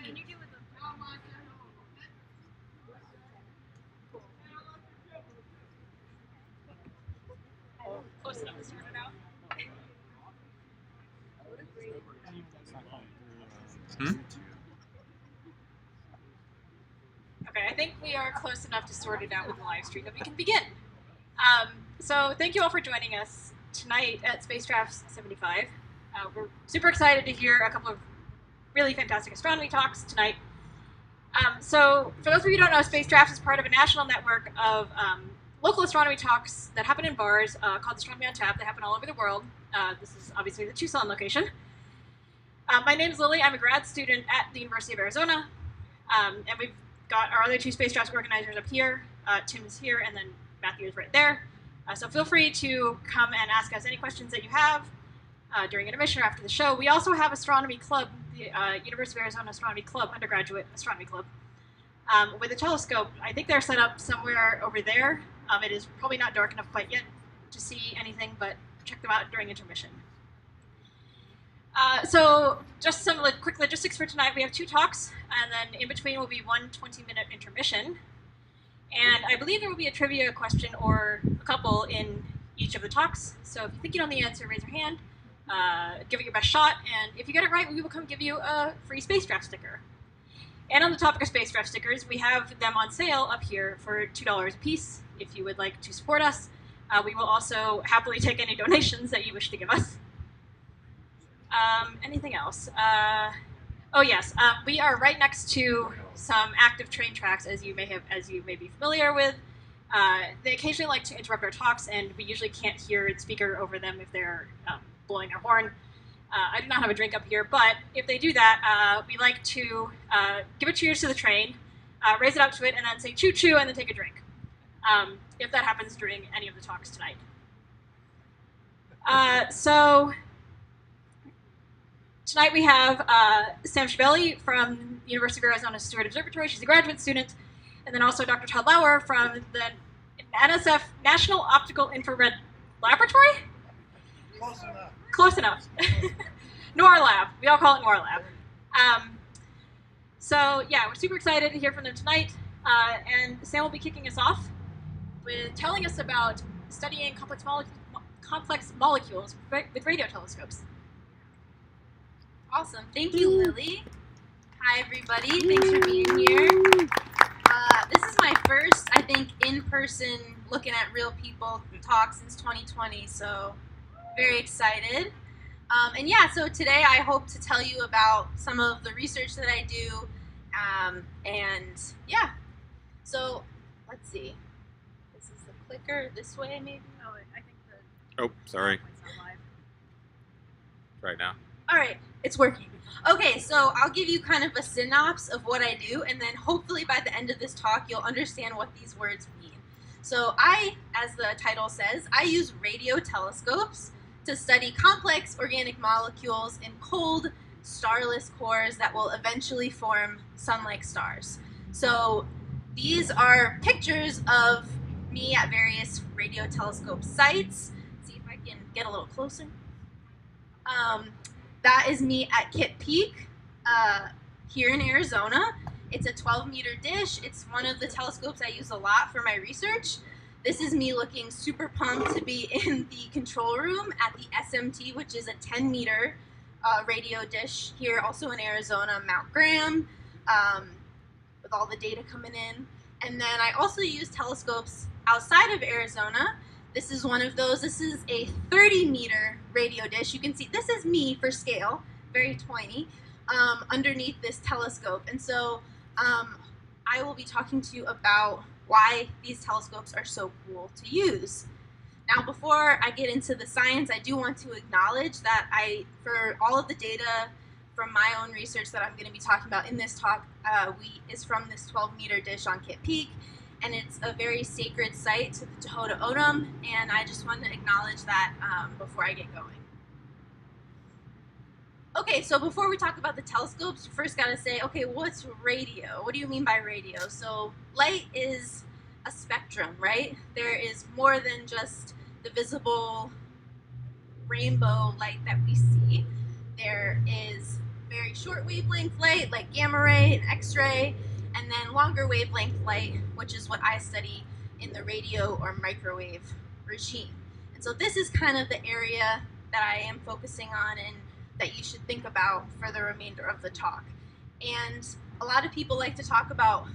Can you do with them? Close enough to start it out. Okay, I think we are close enough to sort it out with the live stream that we can begin. So thank you all for joining us tonight at Spacecraft 75. We're super excited to hear a couple of really fantastic astronomy talks tonight. So for those of you who don't know, Spacecraft is part of a national network of local astronomy talks that happen in bars called Astronomy on Tap. They happen all over the world. This is obviously the Tucson location. My name is Lily. I'm a grad student at the University of Arizona. And we've got our other two Spacecraft organizers up here. Tim is here, and then Matthew is right there. So feel free to come and ask us any questions that you have during intermission or after the show. We also have Astronomy Club, the University of Arizona Astronomy Club, undergraduate Astronomy Club, with a telescope. I think they're set up somewhere over there. It is probably not dark enough quite yet to see anything, but check them out during intermission. So just some quick logistics for tonight. We have two talks, and then in between will be one 20-minute intermission. And I believe there will be a trivia question or a couple in each of the talks. So if you think you know the answer, raise your hand, give it your best shot, and if you get it right, we will come give you a free Spacecraft sticker. And on the topic of Spacecraft stickers, we have them on sale up here for $2 a piece if you would like to support us. We will also happily take any donations that you wish to give us. Anything else? Oh yes, we are right next to some active train tracks, as you may be familiar with. They occasionally like to interrupt our talks, and we usually can't hear the speaker over them if they're blowing their horn. I do not have a drink up here, but if they do that, we like to give a cheers to the train, raise it up to it, and then say choo choo, and then take a drink. If that happens during any of the talks tonight. So tonight we have Samantha Scibelli from the University of Arizona Steward Observatory. She's a graduate student. And then also Dr. Tod Lauer from the NSF National Optical Infrared Laboratory? Close enough. Close enough. NOIRLab. We all call it NOIRLab. So yeah, we're super excited to hear from them tonight. And Sam will be kicking us off with telling us about studying complex molecules with radio telescopes. Awesome. Thank you, Lily. Hi, everybody. Thanks for being here. This is my first, I think, in-person looking at real people talk since 2020, so very excited. And yeah, so today I hope to tell you about some of the research that I do, and yeah. So let's see. This is the clicker this way, maybe? Oh, I think the... Oh, sorry. Right now. All right, it's working. Okay, so I'll give you kind of a synopsis of what I do, and then hopefully by the end of this talk, you'll understand what these words mean. So I, as the title says, I use radio telescopes to study complex organic molecules in cold, starless cores that will eventually form sun-like stars. So these are pictures of me at various radio telescope sites. See if I can get a little closer. That is me at Kitt Peak here in Arizona. It's a 12-meter dish. It's one of the telescopes I use a lot for my research. This is me looking super pumped to be in the control room at the SMT, which is a 10-meter radio dish here also in Arizona, Mount Graham, with all the data coming in. And then I also use telescopes outside of Arizona. This is one of those. This is a 30-meter radio dish. You can see this is me for scale, very tiny, underneath this telescope. And so I will be talking to you about why these telescopes are so cool to use. Now, before I get into the science, I do want to acknowledge that for all of the data from my own research that I'm going to be talking about in this talk, is from this 12-meter dish on Kitt Peak. And it's a very sacred site to the Tod Lauer, and I just want to acknowledge that before I get going. Okay, so before we talk about the telescopes, you first got to say, okay, what's radio? What do you mean by radio? So light is a spectrum, right? There is more than just the visible rainbow light that we see. There is very short wavelength light like gamma ray and X-ray, and then longer wavelength light, which is what I study in the radio or microwave regime. And so this is kind of the area that I am focusing on and that you should think about for the remainder of the talk. And a lot of people like to talk about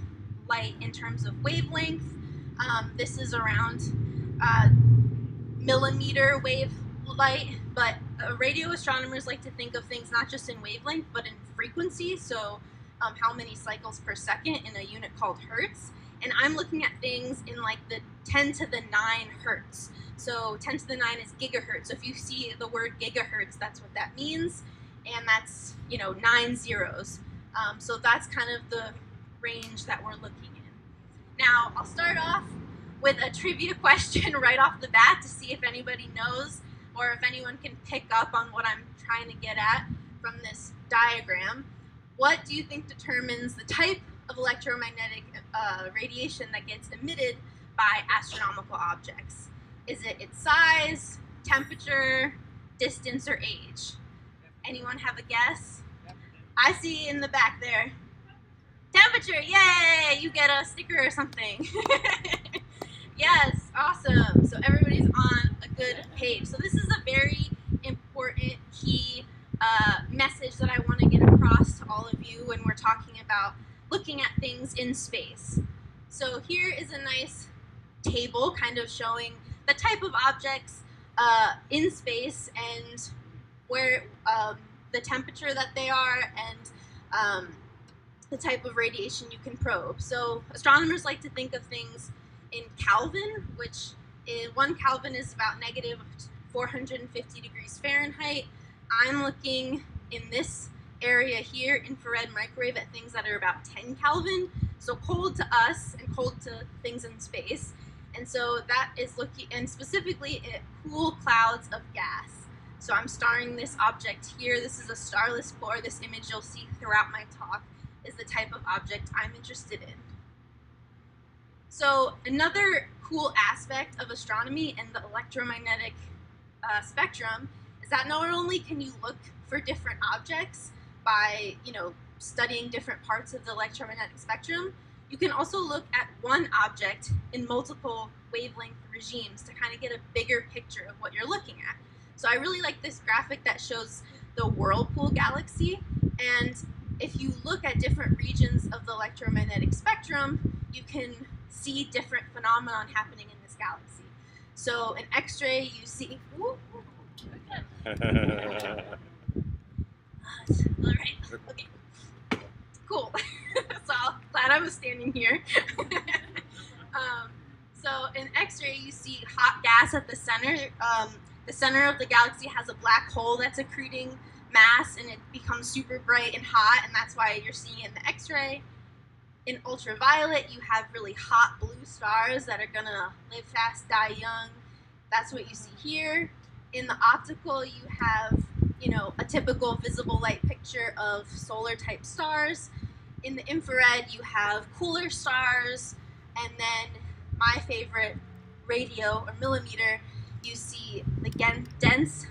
light in terms of wavelength. This is around millimeter wave light, but radio astronomers like to think of things not just in wavelength, but in frequency, so how many cycles per second in a unit called hertz. And I'm looking at things in like the 10 to the 9 hertz. So 10 to the 9 is gigahertz. So if you see the word gigahertz, that's what that means. And that's, 9 zeros. So that's kind of the range that we're looking in. Now, I'll start off with a trivia question right off the bat to see if anybody knows or if anyone can pick up on what I'm trying to get at from this diagram. What do you think determines the type of electromagnetic radiation that gets emitted by astronomical objects? Is it its size, temperature, distance, or age? Anyone have a guess? I see in the back there. Temperature, yay! You get a sticker or something. Yes, awesome. So everybody's on a good page. So this is a very important key message that I want to get across to all of you when we're talking about looking at things in space. So here is a nice table kind of showing the type of objects in space and where the temperature that they are and the type of radiation you can probe. So astronomers like to think of things in Kelvin, which is 1 Kelvin is about negative 450 degrees Fahrenheit. I'm looking in this area here, infrared microwave, at things that are about 10 Kelvin, so cold to us and cold to things in space. And so that is looking, and specifically at cool clouds of gas. So I'm starring this object here. This is a starless core. This image you'll see throughout my talk is the type of object I'm interested in. So another cool aspect of astronomy and the electromagnetic spectrum is that not only can you look for different objects by, studying different parts of the electromagnetic spectrum, you can also look at one object in multiple wavelength regimes to kind of get a bigger picture of what you're looking at. So I really like this graphic that shows the Whirlpool Galaxy, and if you look at different regions of the electromagnetic spectrum, you can see different phenomenon happening in this galaxy. So in X-ray, you see... All right, okay, cool. So I'm glad I was standing here. So in X-ray, you see hot gas at the center. The center of the galaxy has a black hole that's accreting mass, and it becomes super bright and hot, and that's why you're seeing it in the X-ray. In ultraviolet, you have really hot blue stars that are gonna live fast, die young. That's what you see here. In the optical, you have, a typical visible light picture of solar type stars. In the infrared, you have cooler stars, and then my favorite, radio or millimeter, you see the dense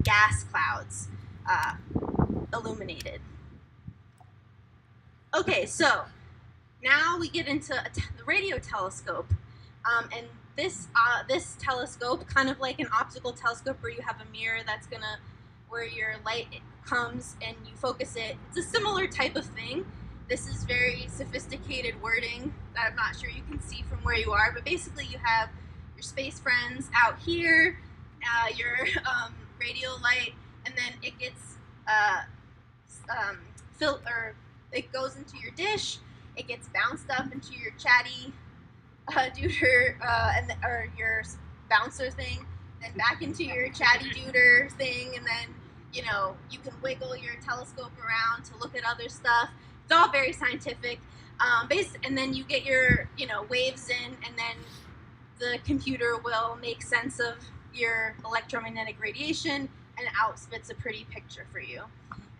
gas clouds illuminated. Okay, so now we get into the radio telescope, and this telescope, kind of like an optical telescope where you have a mirror that's where your light comes and you focus it. It's a similar type of thing. This is very sophisticated wording that I'm not sure you can see from where you are, but basically you have your space friends out here, your radio light, and then it gets it goes into your dish. It gets bounced up into your chatty deuter or your bouncer thing, then back into your chatty deuter thing, and then you can wiggle your telescope around to look at other stuff. It's all very scientific. And then you get your waves in, and then the computer will make sense of your electromagnetic radiation and outspits a pretty picture for you.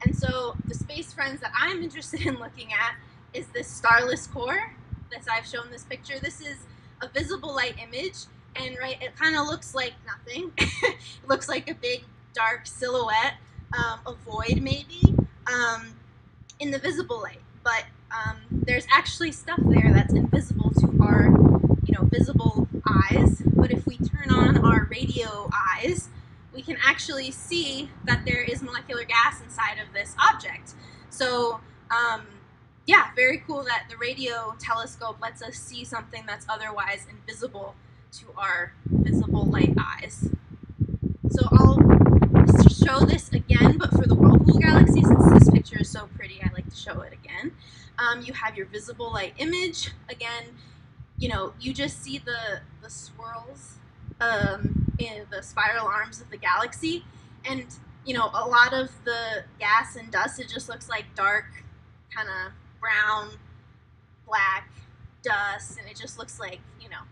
And so the space friends that I'm interested in looking at is this starless core. I've shown this picture. This is a visible light image, and it kind of looks like nothing. It looks like a big dark silhouette, a void maybe. in the visible light. But there's actually stuff there that's invisible to our, visible eyes. But if we turn on our radio eyes, we can actually see that there is molecular gas inside of this object. So, yeah, very cool that the radio telescope lets us see something that's otherwise invisible to our visible light eyes. So I'll show this again, but for the Whirlpool Galaxy, since this picture is so pretty, I like to show it again. You have your visible light image. Again, you just see the swirls in the spiral arms of the galaxy, and a lot of the gas and dust, it just looks like dark, kind of brown, black dust, and it just looks like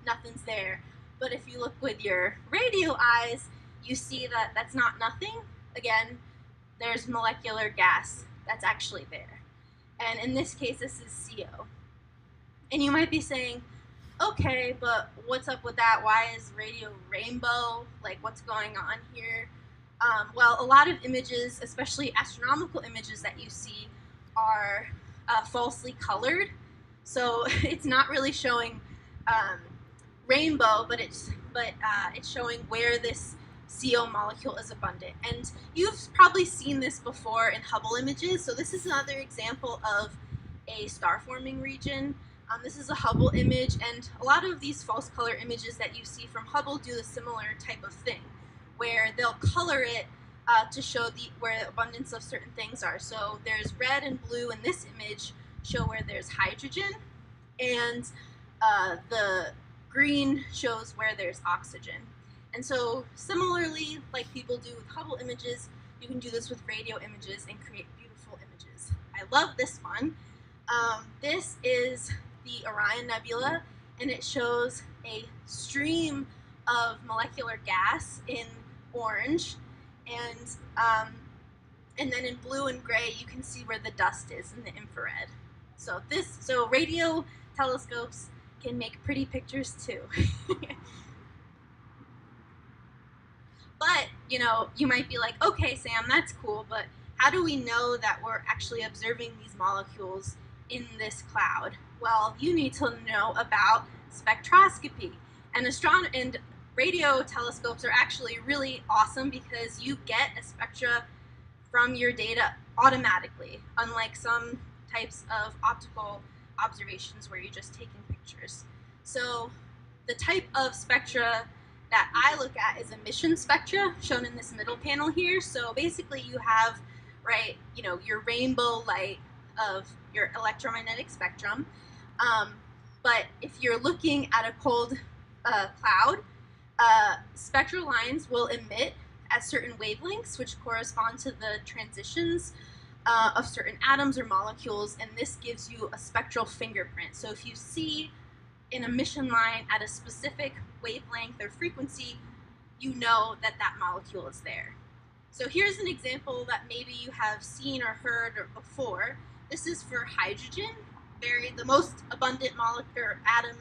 nothing's there. But if you look with your radio eyes, you see that that's not nothing. Again, there's molecular gas that's actually there. And in this case, this is CO. And you might be saying, okay, but what's up with that? Why is radio rainbow? Like, what's going on here? Well, a lot of images, especially astronomical images that you see, are falsely colored. So it's not really showing rainbow, but it's showing where this CO molecule is abundant. And you've probably seen this before in Hubble images. So this is another example of a star-forming region. This is a Hubble image, and a lot of these false color images that you see from Hubble do a similar type of thing, where they'll color it to show where the abundance of certain things are. So there's red and blue in this image show where there's hydrogen, and the green shows where there's oxygen. And so similarly, like people do with Hubble images, you can do this with radio images and create beautiful images. I love this one. This is the Orion Nebula, and it shows a stream of molecular gas in orange, and then in blue and gray you can see where the dust is in the infrared. So radio telescopes can make pretty pictures too. But you might be like, okay, Sam, that's cool, but how do we know that we're actually observing these molecules in this cloud? Well, you need to know about spectroscopy. And radio telescopes are actually really awesome because you get a spectra from your data automatically, unlike some types of optical observations where you're just taking pictures. So the type of spectra that I look at is emission spectra, shown in this middle panel here. So basically you have, your rainbow light of your electromagnetic spectrum. But if you're looking at a cold cloud, spectral lines will emit at certain wavelengths, which correspond to the transitions of certain atoms or molecules, and this gives you a spectral fingerprint. So if you see an emission line at a specific wavelength or frequency, you know that that molecule is there. So here's an example that maybe you have seen or heard before. This is for hydrogen, the most abundant molecule or atom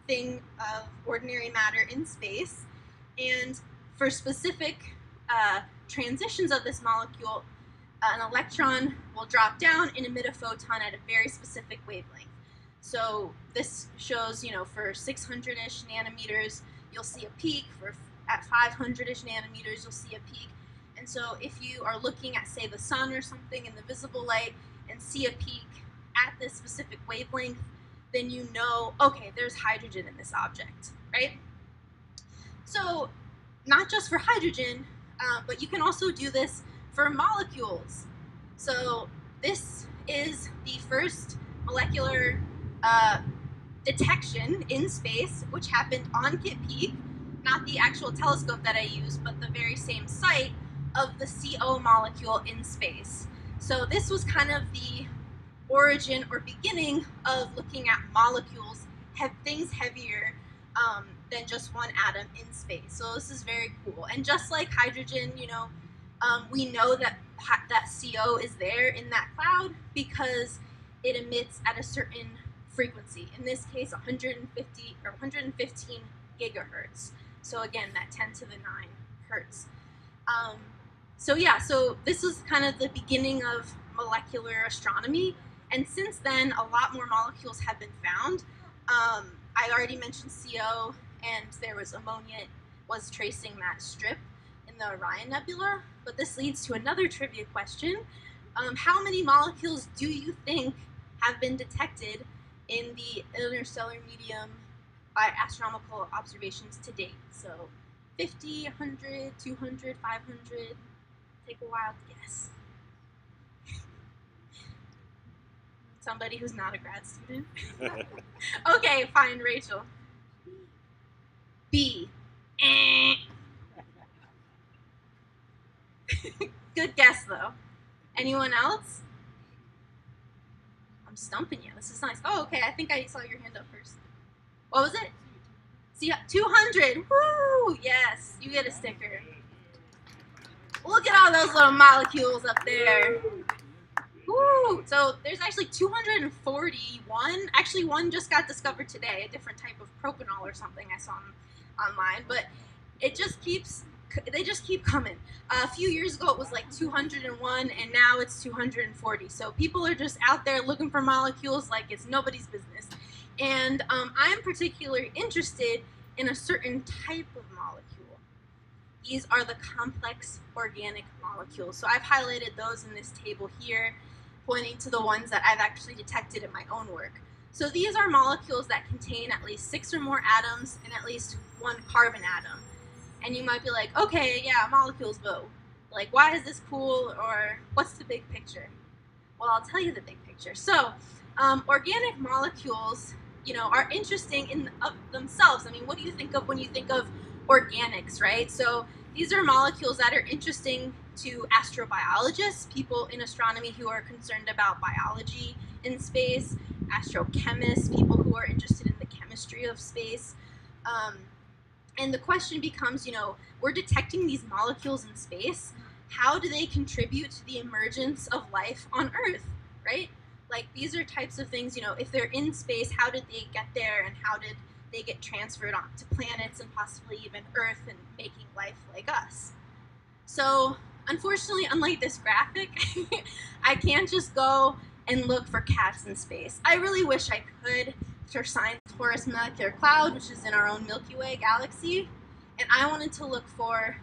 thing of ordinary matter in space. And for specific transitions of this molecule, an electron will drop down and emit a photon at a very specific wavelength. So this shows, for 600-ish nanometers, you'll see a peak. At 500-ish nanometers, you'll see a peak. And so if you are looking at, say, the sun or something in the visible light and see a peak at this specific wavelength, then you know, okay, there's hydrogen in this object, right? So not just for hydrogen, but you can also do this for molecules. So this is the first molecular detection in space, which happened on Kitt Peak, not the actual telescope that I used, but the very same site of the CO molecule in space. So this was kind of the origin or beginning of looking at molecules, things heavier than just one atom in space. So this is very cool. And just like hydrogen, we know that CO is there in that cloud because it emits at a certain frequency. In this case, 150 or 115 gigahertz. So again, that 10 to the 9 hertz. So this was kind of the beginning of molecular astronomy. And since then, a lot more molecules have been found. I already mentioned CO, and there was ammonia was tracing that strip in the Orion Nebula. But this leads to another trivia question. How many molecules do you think have been detected in the interstellar medium by astronomical observations to date? So 50, 100, 200, 500. Take a wild guess. Somebody who's not a grad student. Okay, fine, Rachel. B. Good guess, though. Anyone else? I'm stumping you. This is nice. Oh, okay. I think I saw your hand up first. What was it? See, 200. Woo! Yes, you get a sticker. Look at all those little molecules up there. Woo! So there's actually 241. Actually, one just got discovered today, a different type of propanol or something I saw online. But they just keep coming. A few years ago, it was like 201, and now it's 240. So people are just out there looking for molecules like it's nobody's business. And I'm particularly interested in a certain type of molecule. These are the complex organic molecules. So I've highlighted those in this table here, pointing to the ones that I've actually detected in my own work. So these are molecules that contain at least 6 or more atoms and at least 1 carbon atom. And you might be like, okay, yeah, molecules, but like, why is this cool, or what's the big picture? Well, I'll tell you the big picture. So organic molecules, are interesting in of themselves. I mean, what do you think of when you think of organics, right? So these are molecules that are interesting to astrobiologists, people in astronomy who are concerned about biology in space, astrochemists, people who are interested in the chemistry of space. And the question becomes, we're detecting these molecules in space. How do they contribute to the emergence of life on Earth, right? Like, these are types of things, if they're in space, how did they get there, and how did they get transferred onto planets and possibly even Earth and making life like us? So, unfortunately, unlike this graphic, I can't just go and look for cats in space. I really wish I could. For science, Taurus molecular cloud, which is in our own Milky Way galaxy, and I wanted to look for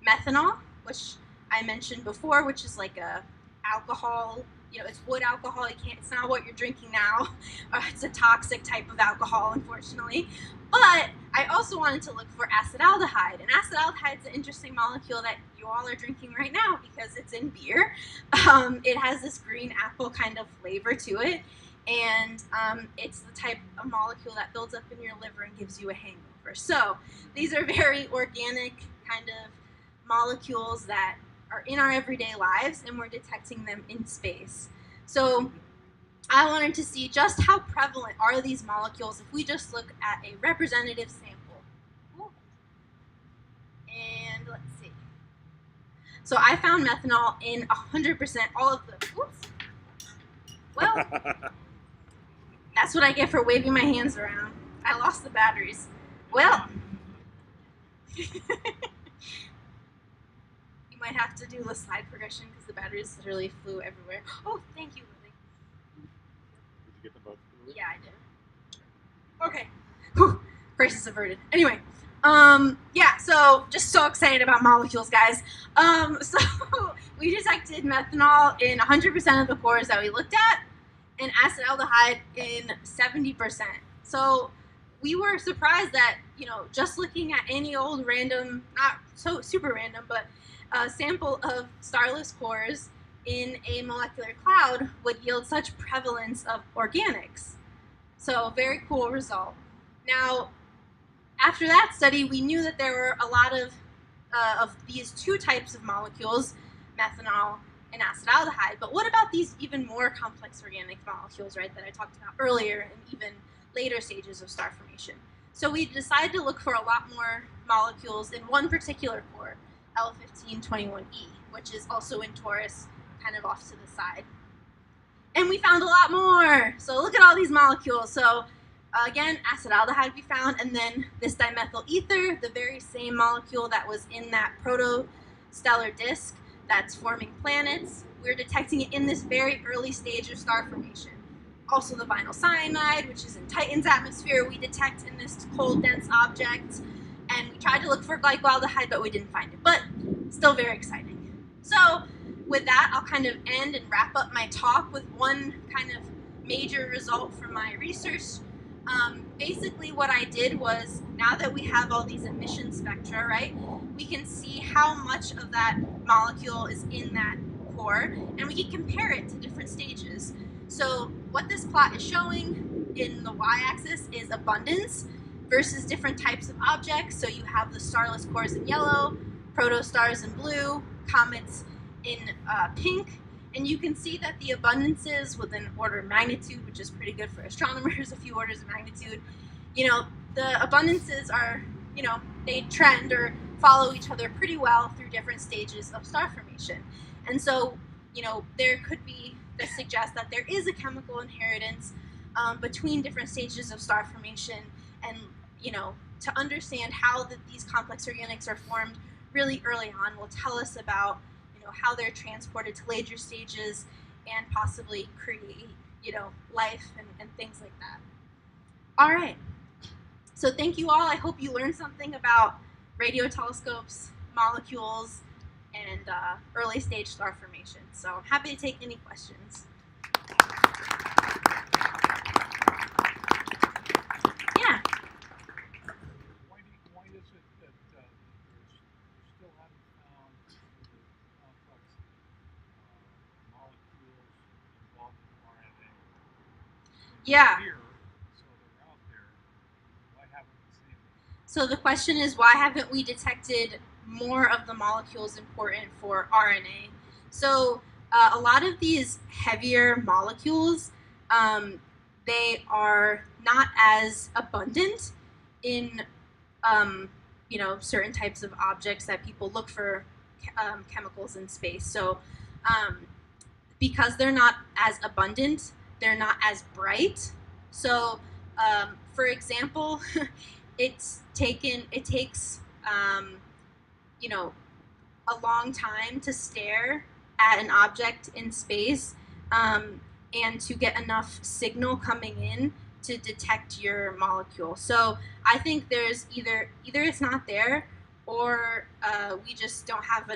methanol, which I mentioned before, which is like a alcohol. It's wood alcohol. It's not what you're drinking now. It's a toxic type of alcohol, unfortunately. But I also wanted to look for acetaldehyde, and acetaldehyde is an interesting molecule that you all are drinking right now because it's in beer. It has this green apple kind of flavor to it. And it's the type of molecule that builds up in your liver and gives you a hangover. So these are very organic kind of molecules that are in our everyday lives, and we're detecting them in space. So I wanted to see just how prevalent are these molecules if we just look at a representative sample. And let's see. So I found methanol in 100% all of the, well, that's what I get for waving my hands around. I lost the batteries. Well, you might have to do the slide progression because the batteries literally flew everywhere. Oh, thank you, Lily. Did you get them both? Yeah, I did. Okay. Whew. Crisis averted. Anyway, yeah, so just so excited about molecules, guys. So we detected methanol in 100% of the cores that we looked at, and acetaldehyde in 70%. So we were surprised that, just looking at any old random, not so super random, but a sample of starless cores in a molecular cloud would yield such prevalence of organics. So very cool result. Now, after that study, we knew that there were a lot of these 2 types of molecules, methanol and acetaldehyde. But what about these even more complex organic molecules, right, that I talked about earlier and even later stages of star formation? So we decided to look for a lot more molecules in one particular core, L1521E, which is also in Taurus, kind of off to the side. And we found a lot more. So look at all these molecules. So again, acetaldehyde we found, and then this dimethyl ether, the very same molecule that was in that protostellar disk that's forming planets. we're detecting it in this very early stage of star formation. Also the vinyl cyanide, which is in Titan's atmosphere, we detect in this cold, dense object. And we tried to look for glycolaldehyde, but we didn't find it. But still very exciting. So with that, I'll kind of end and wrap up my talk with one kind of major result from my research. Basically what I did was, now that we have all these emission spectra, right, we can see how much of that molecule is in that core, and we can compare it to different stages. So what this plot is showing in the y-axis is abundance versus different types of objects. So you have the starless cores in yellow, protostars in blue, comets in pink, and you can see that the abundances with an order of magnitude, which is pretty good for astronomers, a few orders of magnitude, you know, the abundances are, you know, they trend or follow each other pretty well through different stages of star formation. And so, you know, there could be, this suggests that there is a chemical inheritance between different stages of star formation, and, you know, to understand how these complex organics are formed really early on will tell us about, you know, how they're transported to later stages and possibly create, you know, life and things like that. All right. So thank you all. I hope you learned something about radio telescopes, molecules, and early stage star formation. So I'm happy to take any questions. Yeah. Why is it that you still haven't found the complex molecules involved in RNA? Yeah. They're here, so they're out there. Why haven't we seen them? So the question is, why haven't we detected more of the molecules important for RNA? So a lot of these heavier molecules, they are not as abundant in you know, certain types of objects that people look for chemicals in space. So because they're not as abundant, they're not as bright. So for example, it takes you know, a long time to stare at an object in space and to get enough signal coming in to detect your molecule. So I think there's either it's not there, or we just don't have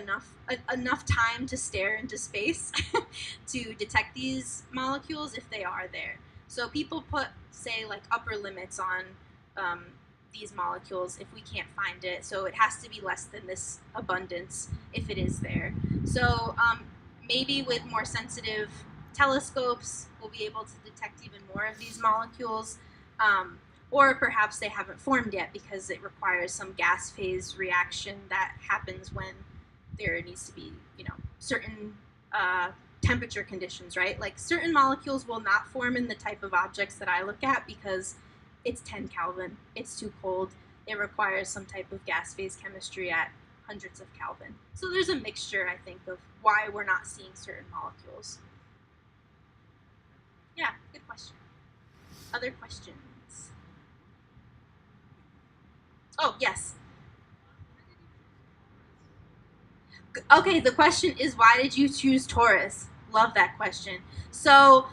enough time to stare into space to detect these molecules if they are there. So people put, say, like upper limits on these molecules if we can't find it. So it has to be less than this abundance if it is there. So maybe with more sensitive telescopes, we'll be able to detect even more of these molecules. Or perhaps they haven't formed yet because it requires some gas phase reaction that happens when there needs to be, you know, certain temperature conditions, right? Like certain molecules will not form in the type of objects that I look at because it's 10 Kelvin, it's too cold. It requires some type of gas phase chemistry at hundreds of Kelvin. So there's a mixture, I think, of why we're not seeing certain molecules. Yeah, good question. Other questions? Oh, yes. Okay, the question is, why did you choose Taurus? Love that question. So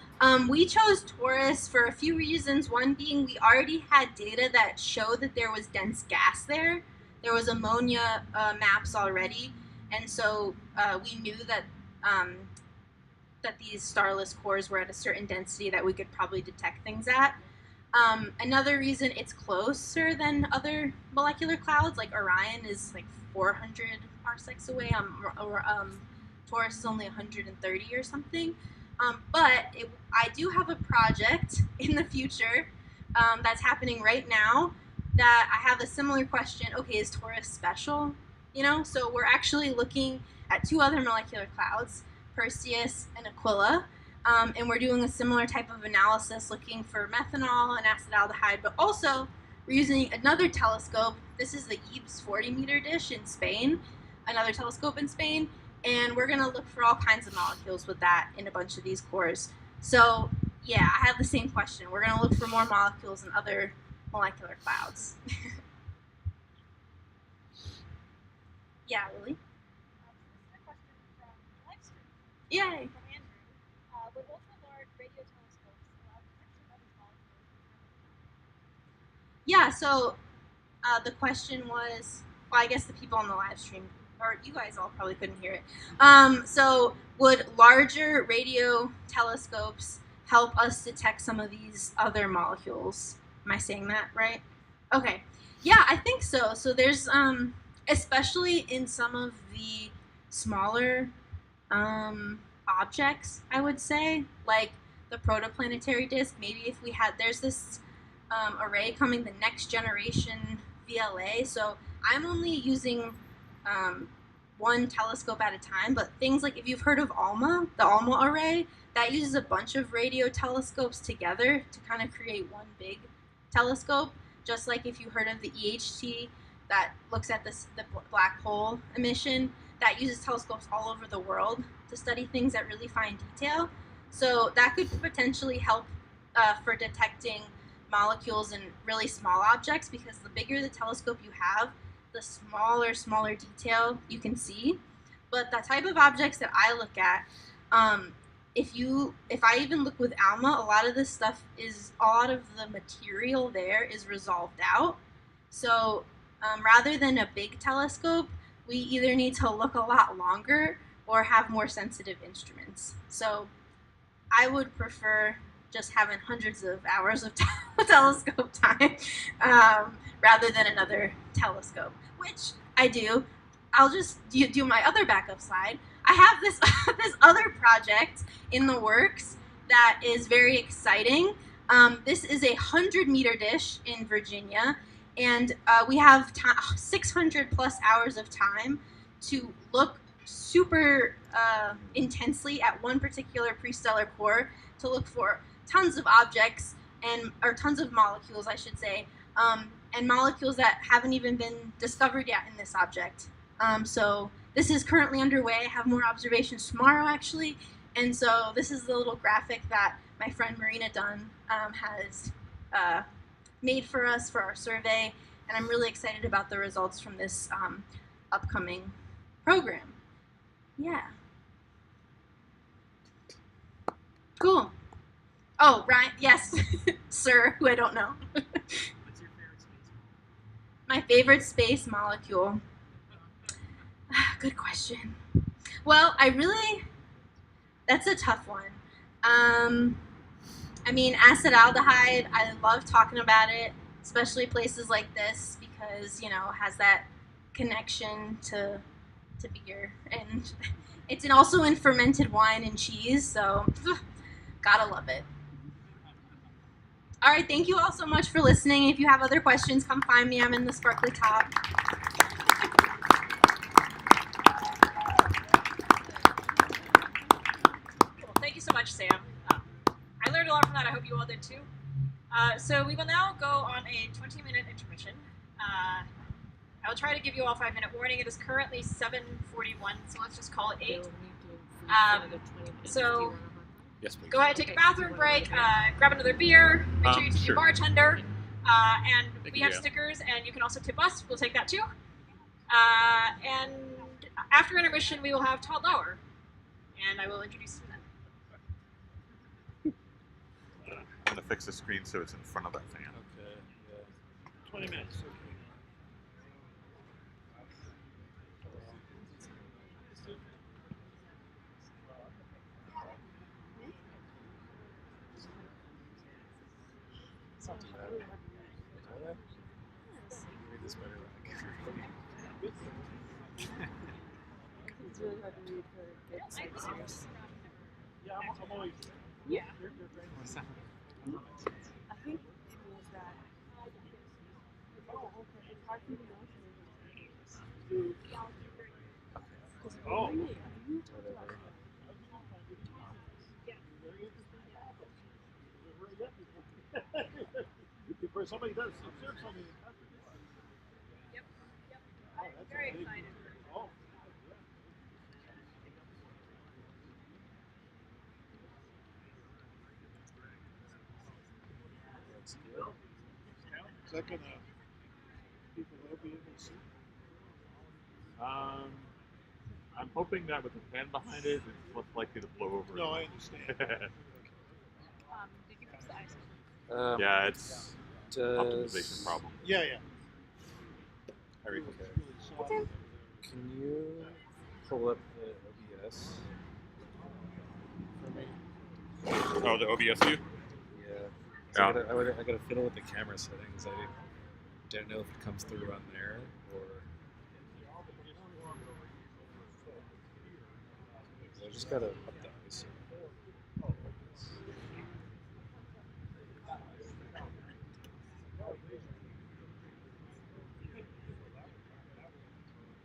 we chose Taurus for a few reasons. One being we already had data that showed that there was dense gas there. There was ammonia maps already, and so we knew that that these starless cores were at a certain density that we could probably detect things at. Another reason, it's closer than other molecular clouds. Like Orion is like 400 parsecs away. Taurus is only 130 or something. But I do have a project in the future that's happening right now that I have a similar question. Okay, is Taurus special? You know, so we're actually looking at two other molecular clouds, Perseus and Aquila. And we're doing a similar type of analysis looking for methanol and acetaldehyde, but also we're using another telescope. This is the EBS 40-meter dish in Spain, another telescope in Spain, and we're going to look for all kinds of molecules with that in a bunch of these cores. So yeah, I have the same question. We're going to look for more molecules in other molecular clouds. Yeah, Lily? Yay! from Andrew. Would ultra-large radio telescopes allow detection of these molecules? Yeah, so the question was, well, I guess the people on the live stream, or you guys all probably couldn't hear it. So would larger radio telescopes help us detect some of these other molecules? Am I saying that right? Okay. Yeah, I think so. So there's, especially in some of the smaller objects, I would say, like the protoplanetary disk. Maybe if we had, there's this array coming, the next generation VLA. So I'm only using one telescope at a time, but things like if you've heard of ALMA, the ALMA array, that uses a bunch of radio telescopes together to kind of create one big telescope. Just like if you heard of the EHT that looks at the black hole emission, that uses telescopes all over the world to study things at really fine detail. So that could potentially help for detecting molecules in really small objects, because the bigger the telescope you have, the smaller detail you can see. But the type of objects that I look at, if I even look with ALMA, a lot of this stuff is, a lot of the material there is resolved out. So rather than a big telescope, we either need to look a lot longer or have more sensitive instruments. So I would prefer just having hundreds of hours of telescope time rather than another telescope, which I do. I'll just do my other backup slide. I have this this other project in the works that is very exciting. This is a 100-meter dish in Virginia, and we have 600 plus hours of time to look super intensely at one particular prestellar core to look for tons of objects or tons of molecules, I should say, and molecules that haven't even been discovered yet in this object. So this is currently underway. I have more observations tomorrow, actually, and so this is the little graphic that my friend Marina Dunn has made for us for our survey, and I'm really excited about the results from this upcoming program. Yeah. Cool. Oh, Ryan, yes, sir, who I don't know. What's your favorite space? My favorite space molecule. Good question. Well, that's a tough one. I mean, acetaldehyde, I love talking about it, especially places like this, because, you know, it has that connection to beer. And it's also in fermented wine and cheese, so gotta love it. All right, thank you all so much for listening. If you have other questions, come find me. I'm in the sparkly top. Cool. Thank you so much, Sam. I learned a lot from that. I hope you all did too. So we will now go on a 20-minute intermission. I will try to give you all a 5-minute warning. It is currently 7:41, so let's just call it 8. So Yes, please. go ahead, take a bathroom break, grab another beer, make sure you tip your Sure. bartender, and Thank we you, have Gail. stickers, and you can also tip us. We'll take that too. And after intermission, we will have Tod Lauer, and I will introduce him then. I'm gonna fix the screen so it's in front of that fan. Okay, yeah. 20 minutes, okay. It's not too bad. You read this better than I can. It's really hard to read for good sightseers. Yeah, I'm always. Yeah. Your brain was I think it means that. Oh, okay. It's hard for you to know if because Oh. you talked about Before somebody does observe something in country. Yep. Oh, I'm that's very a big- excited. Oh, that's good. Is that gonna people will be able to see? I'm hoping that with the fan behind it, it's less likely to blow over. No, I understand. Did you fix the ice? Yeah, it's optimization problem. Yeah. I reckon. Okay. Can you pull up the OBS for me? Oh, the OBS view? Yeah. Yeah. I gotta fiddle with the camera settings. I don't know if it comes through on there or. I just gotta up the ISO.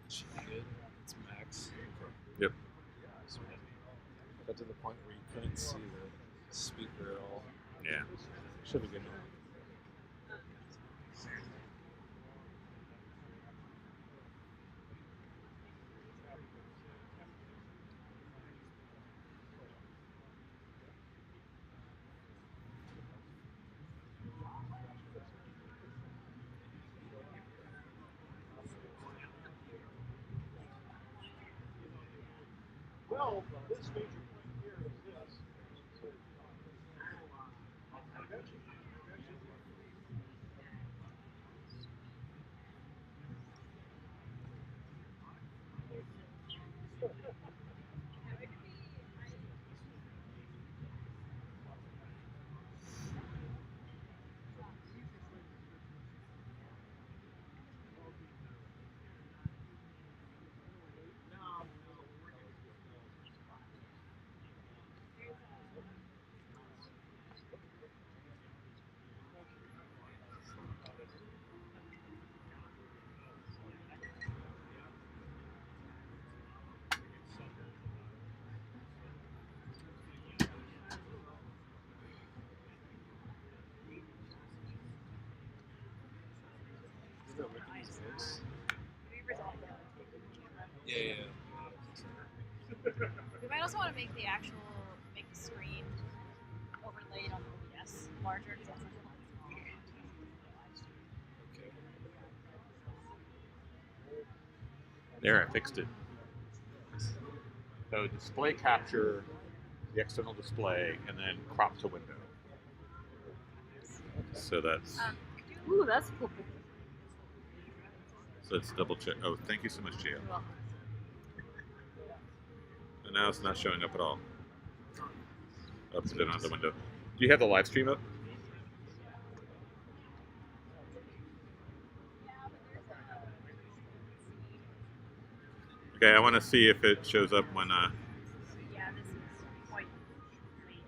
Should be good. It's max. Yep. So I got to the point where you couldn't see the speaker at all. Yeah. Should be good now. Well, this major point here is this. Is that Ricky's voice? We resolved that. Yeah. We might also want to make the screen overlaid on the OBS larger because that's like a live Okay. There, I fixed it. So display capture, the external display, and then crop to window. So that's Ooh, that's cool. so let's double check. Oh, thank you so much, Gio. You're welcome. And now it's not showing up at all. Up to the window. Do you have the live stream up? Okay, I want to see if it shows up when. Yeah, this is quite late.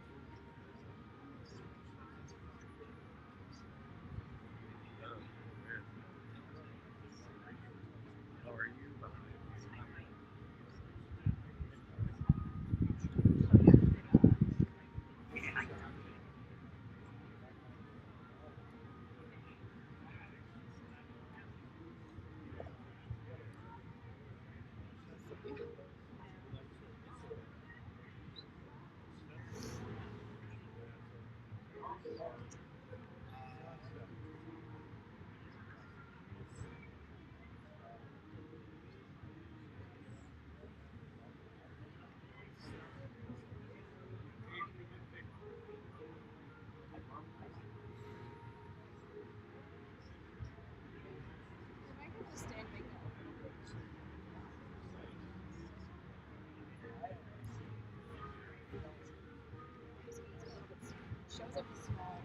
How are you behind? Shows up as small.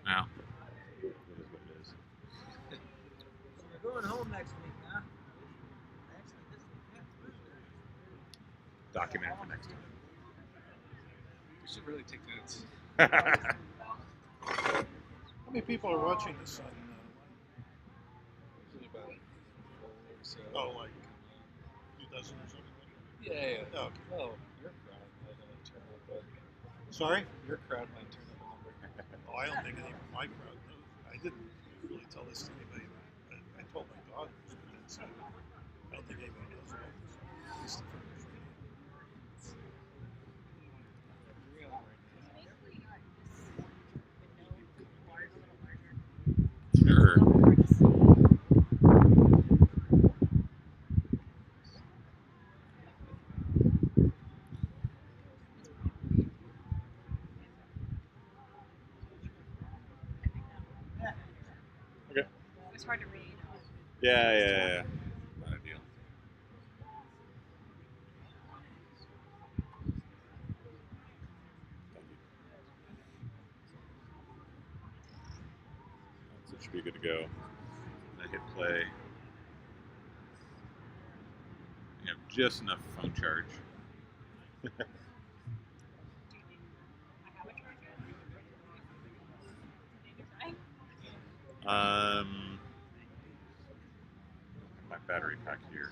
Now, it is what it is. We're going home next week, huh? Actually, this week. Document it for next We should really take notes. time. How many people are watching this on? Usually about 4 or so. Like 2 dozen or something? Yeah. Oh, okay. Well, your crowd might turn up Sorry? your crowd might turn up a number. Oh, I don't think any of my crowd knows. I didn't really tell this to anybody. I told my daughters, but that's it. I don't think anybody knows about this. At least the first. We're on right now. Sure. Okay. It's hard to read. Yeah. Not ideal. Thank you. So it should be good to go. I hit play. You have just enough phone charge. My battery pack here.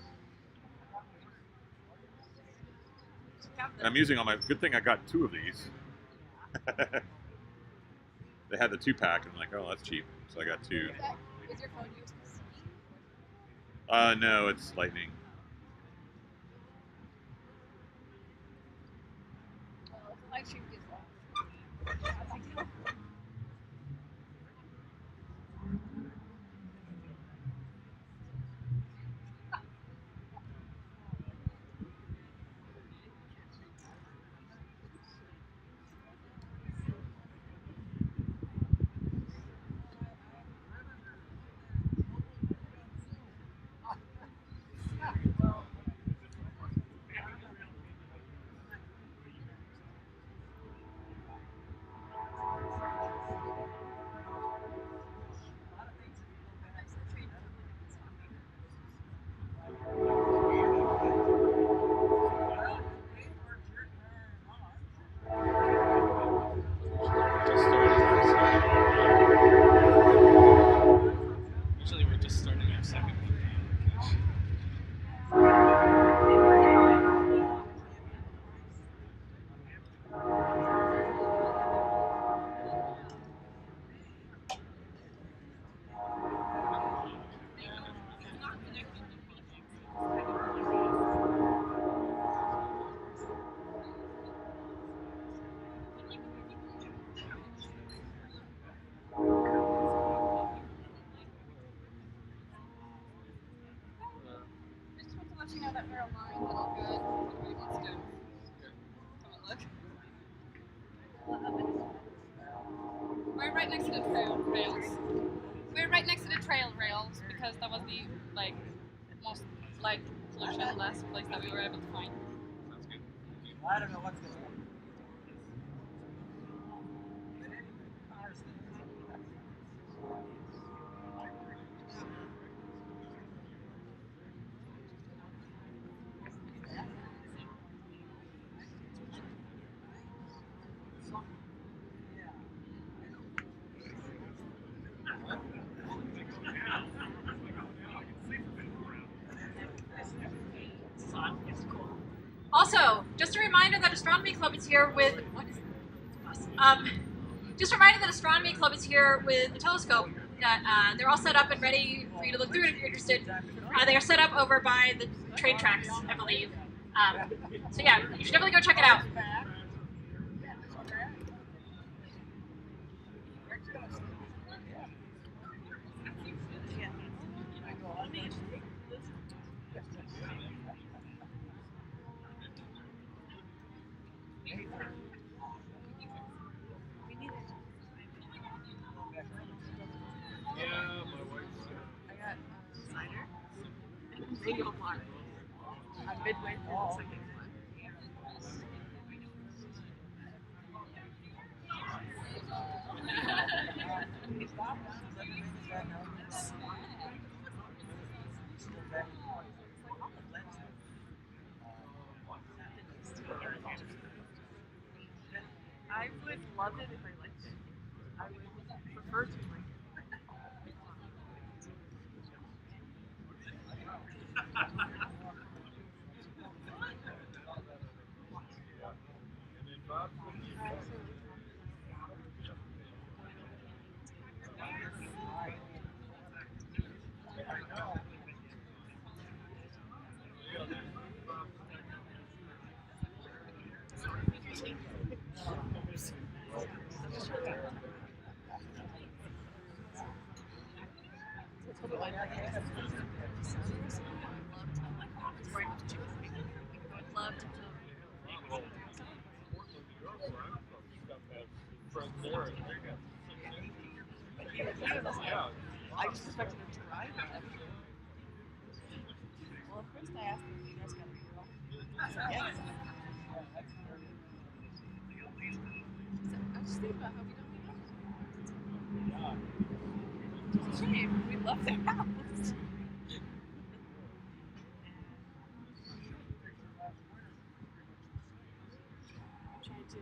I'm using all my. Good thing I got 2 of these. They had the 2-pack, and I'm like, oh, that's cheap. So I got 2. Is your phone USB-C? No, it's Lightning. Live stream is off. Usually we're just starting our second week. I just want to let you know that we're aligned and all good. If anybody wants to come and look. We're right next to the trail rails. We're right next to the trail rails because that was the most light pollution less place that we were able to find. Sounds good. I don't know what's going on. Also, just a reminder that Astronomy Club is here with just a reminder that Astronomy Club is here with a telescope that they're all set up and ready for you to look through if you're interested. They are set up over by the train tracks, I believe. So yeah, you should definitely go check it out. Single one. I'm midway through the second one. I would love it if I liked it. I would prefer to like it. I just expected him to ride it. Well, at first I asked him if you guys got a girl. He said yes. I was just thinking about how we don't have it. It's a shame. We love their house. I'm trying to.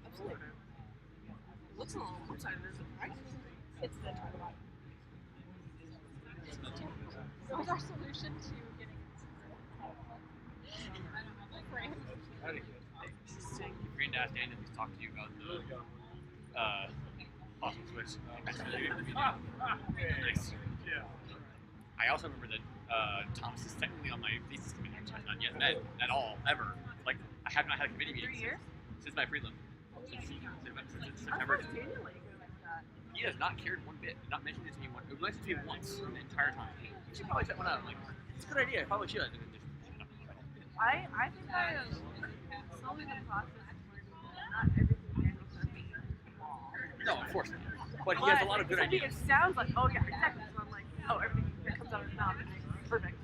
Absolutely. It looks a little one-sided, isn't it? Right? It's the target. What was our solution to getting frame? Green Dash Daniel just talked to you about the awesome switch. Nice. I also remember that Thomas is technically on my thesis committee, which I've not yet met at all, ever. Like, I have not had a committee meeting 3 years? since my prelim. Since September. He has not cared one bit. Did not mention it to me once. It mentioned to me once the entire time. You should probably set one up. I'm like, it's a good idea. I probably should. And then just shut up. I think I am slowly in the process of learning that not everything Daniel says is No, of course not. But he has a lot of good ideas. It sounds like, oh yeah, exactly. So I'm like, oh, everything that comes out of his mouth is perfect.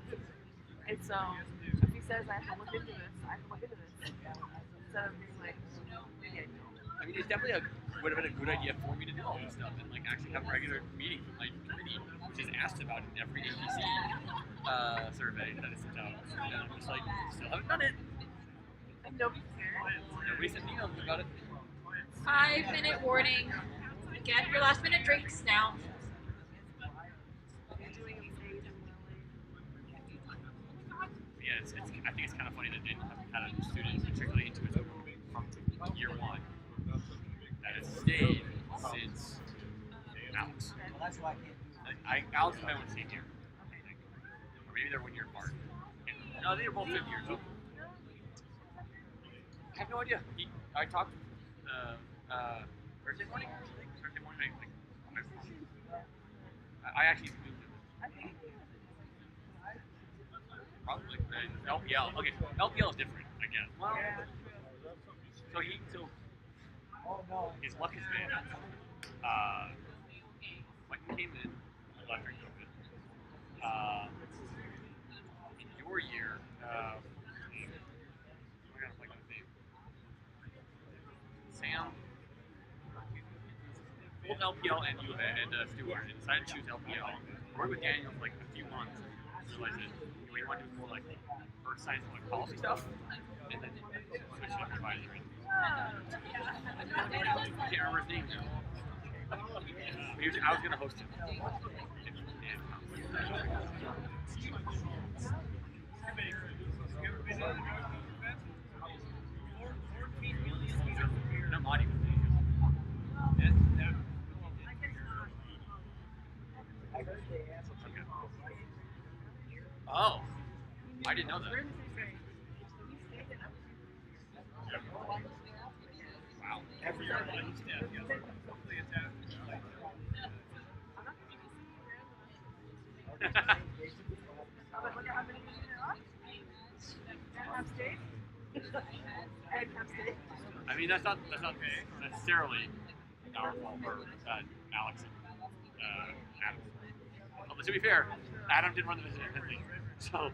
And so if he says I have to look into this, I have to look into this. Instead of being like, maybe I don't. I mean, it's definitely would have been a good idea for me to do all this stuff and like actually have regular meetings with my committee, which is asked about in every APC survey that is sent out. And I'm just like, still haven't done it. And nobody cares. Nobody sent emails about it. 5-minute warning. Get your last minute drinks now. You're doing amazing, Yeah, I think it's kind of funny that Daniel hasn't had a student, particularly into his from year one, that has stayed since Alex. Well, that's why I can't do it. Alex and I went same year. Or maybe they're 1 year apart. No, they're both 5th years. I have no idea. I talked Thursday morning. Thursday morning, I actually moved it. Probably LPL. Okay, LPL is different, I guess. Well, so his luck has been when he came in left during COVID. In your year, I gotta play on his name. Sam. Both LPL and U of A and Steward and decided to choose LPL. Worked with Daniel for like a few months and realized that what you want to do is more like earth science and like policy stuff, and then switch to advisory. I can't remember his name now. He was I was gonna host it. No money. Oh, I didn't know that. Wow. Every year, I mean, that's not necessarily our fault or Alex and Adam. But to be fair, Adam did run the visit independently, so.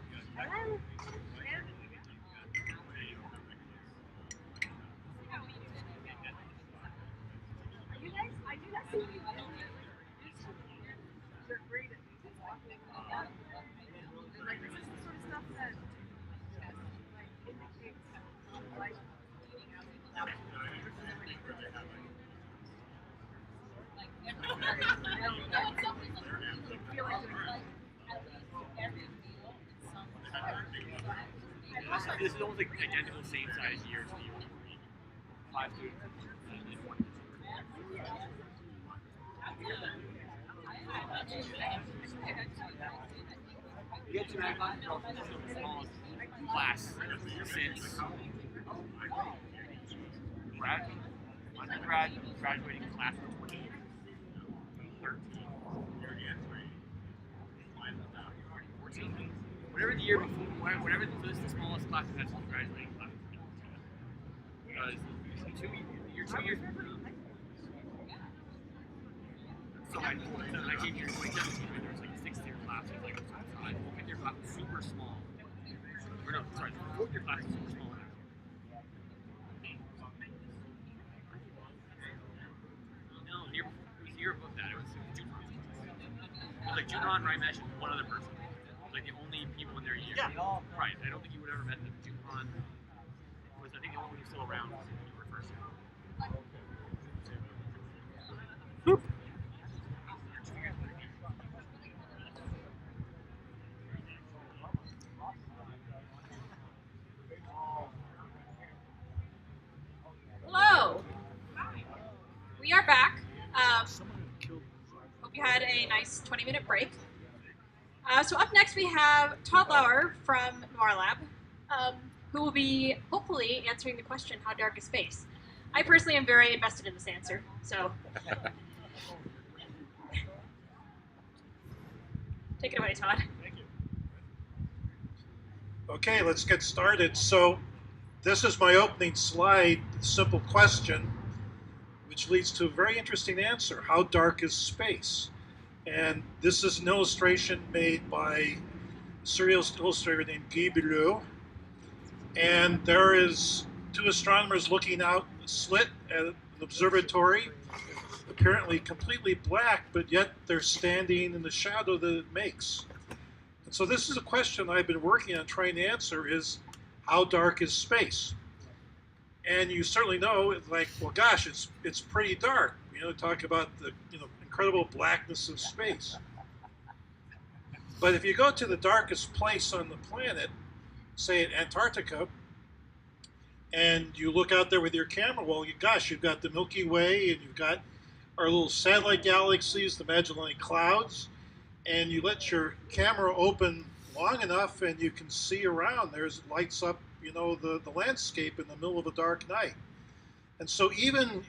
This is almost like identical same size year to you. 5 students. You get to that class, the smallest class since undergrad graduating class of 2013. 14. Whatever the year before, whatever this is the smallest class we've had since graduating class. You're 2 years. So I came here in 2017 when there was like a 6th year class. It was like a 5th year class was super small. Or no, sorry, the 4th year class was super small. No, it was the year above that. It was Junon. It was like Junon, Raimesh, and one other person. Like the only people in their year. Yeah. Right. I don't think you would ever met them. Junon was, I think, the only one who's still around was when you were first. Boop. Hello. We are back. Hope you had a nice 20-minute break. So up next we have Tod Lauer from NOIRLab, who will be hopefully answering the question, how dark is space? I personally am very invested in this answer, so take it away, Tod. Thank you. Okay, let's get started. So this is my opening slide, simple question, which leads to a very interesting answer. How dark is space? And this is an illustration made by a serial illustrator named Guy Belleau. And there is 2 astronomers looking out a slit at an observatory, apparently completely black, but yet they're standing in the shadow that it makes. And so this is a question I've been working on trying to answer is, how dark is space? And you certainly know, it's like, well, gosh, it's pretty dark. Talk about the incredible blackness of space. But if you go to the darkest place on the planet, say at Antarctica, and you look out there with your camera, well, you've got the Milky Way, and you've got our little satellite galaxies, the Magellanic Clouds, and you let your camera open long enough, and you can see around. There's lights up, the landscape in the middle of a dark night. And so even,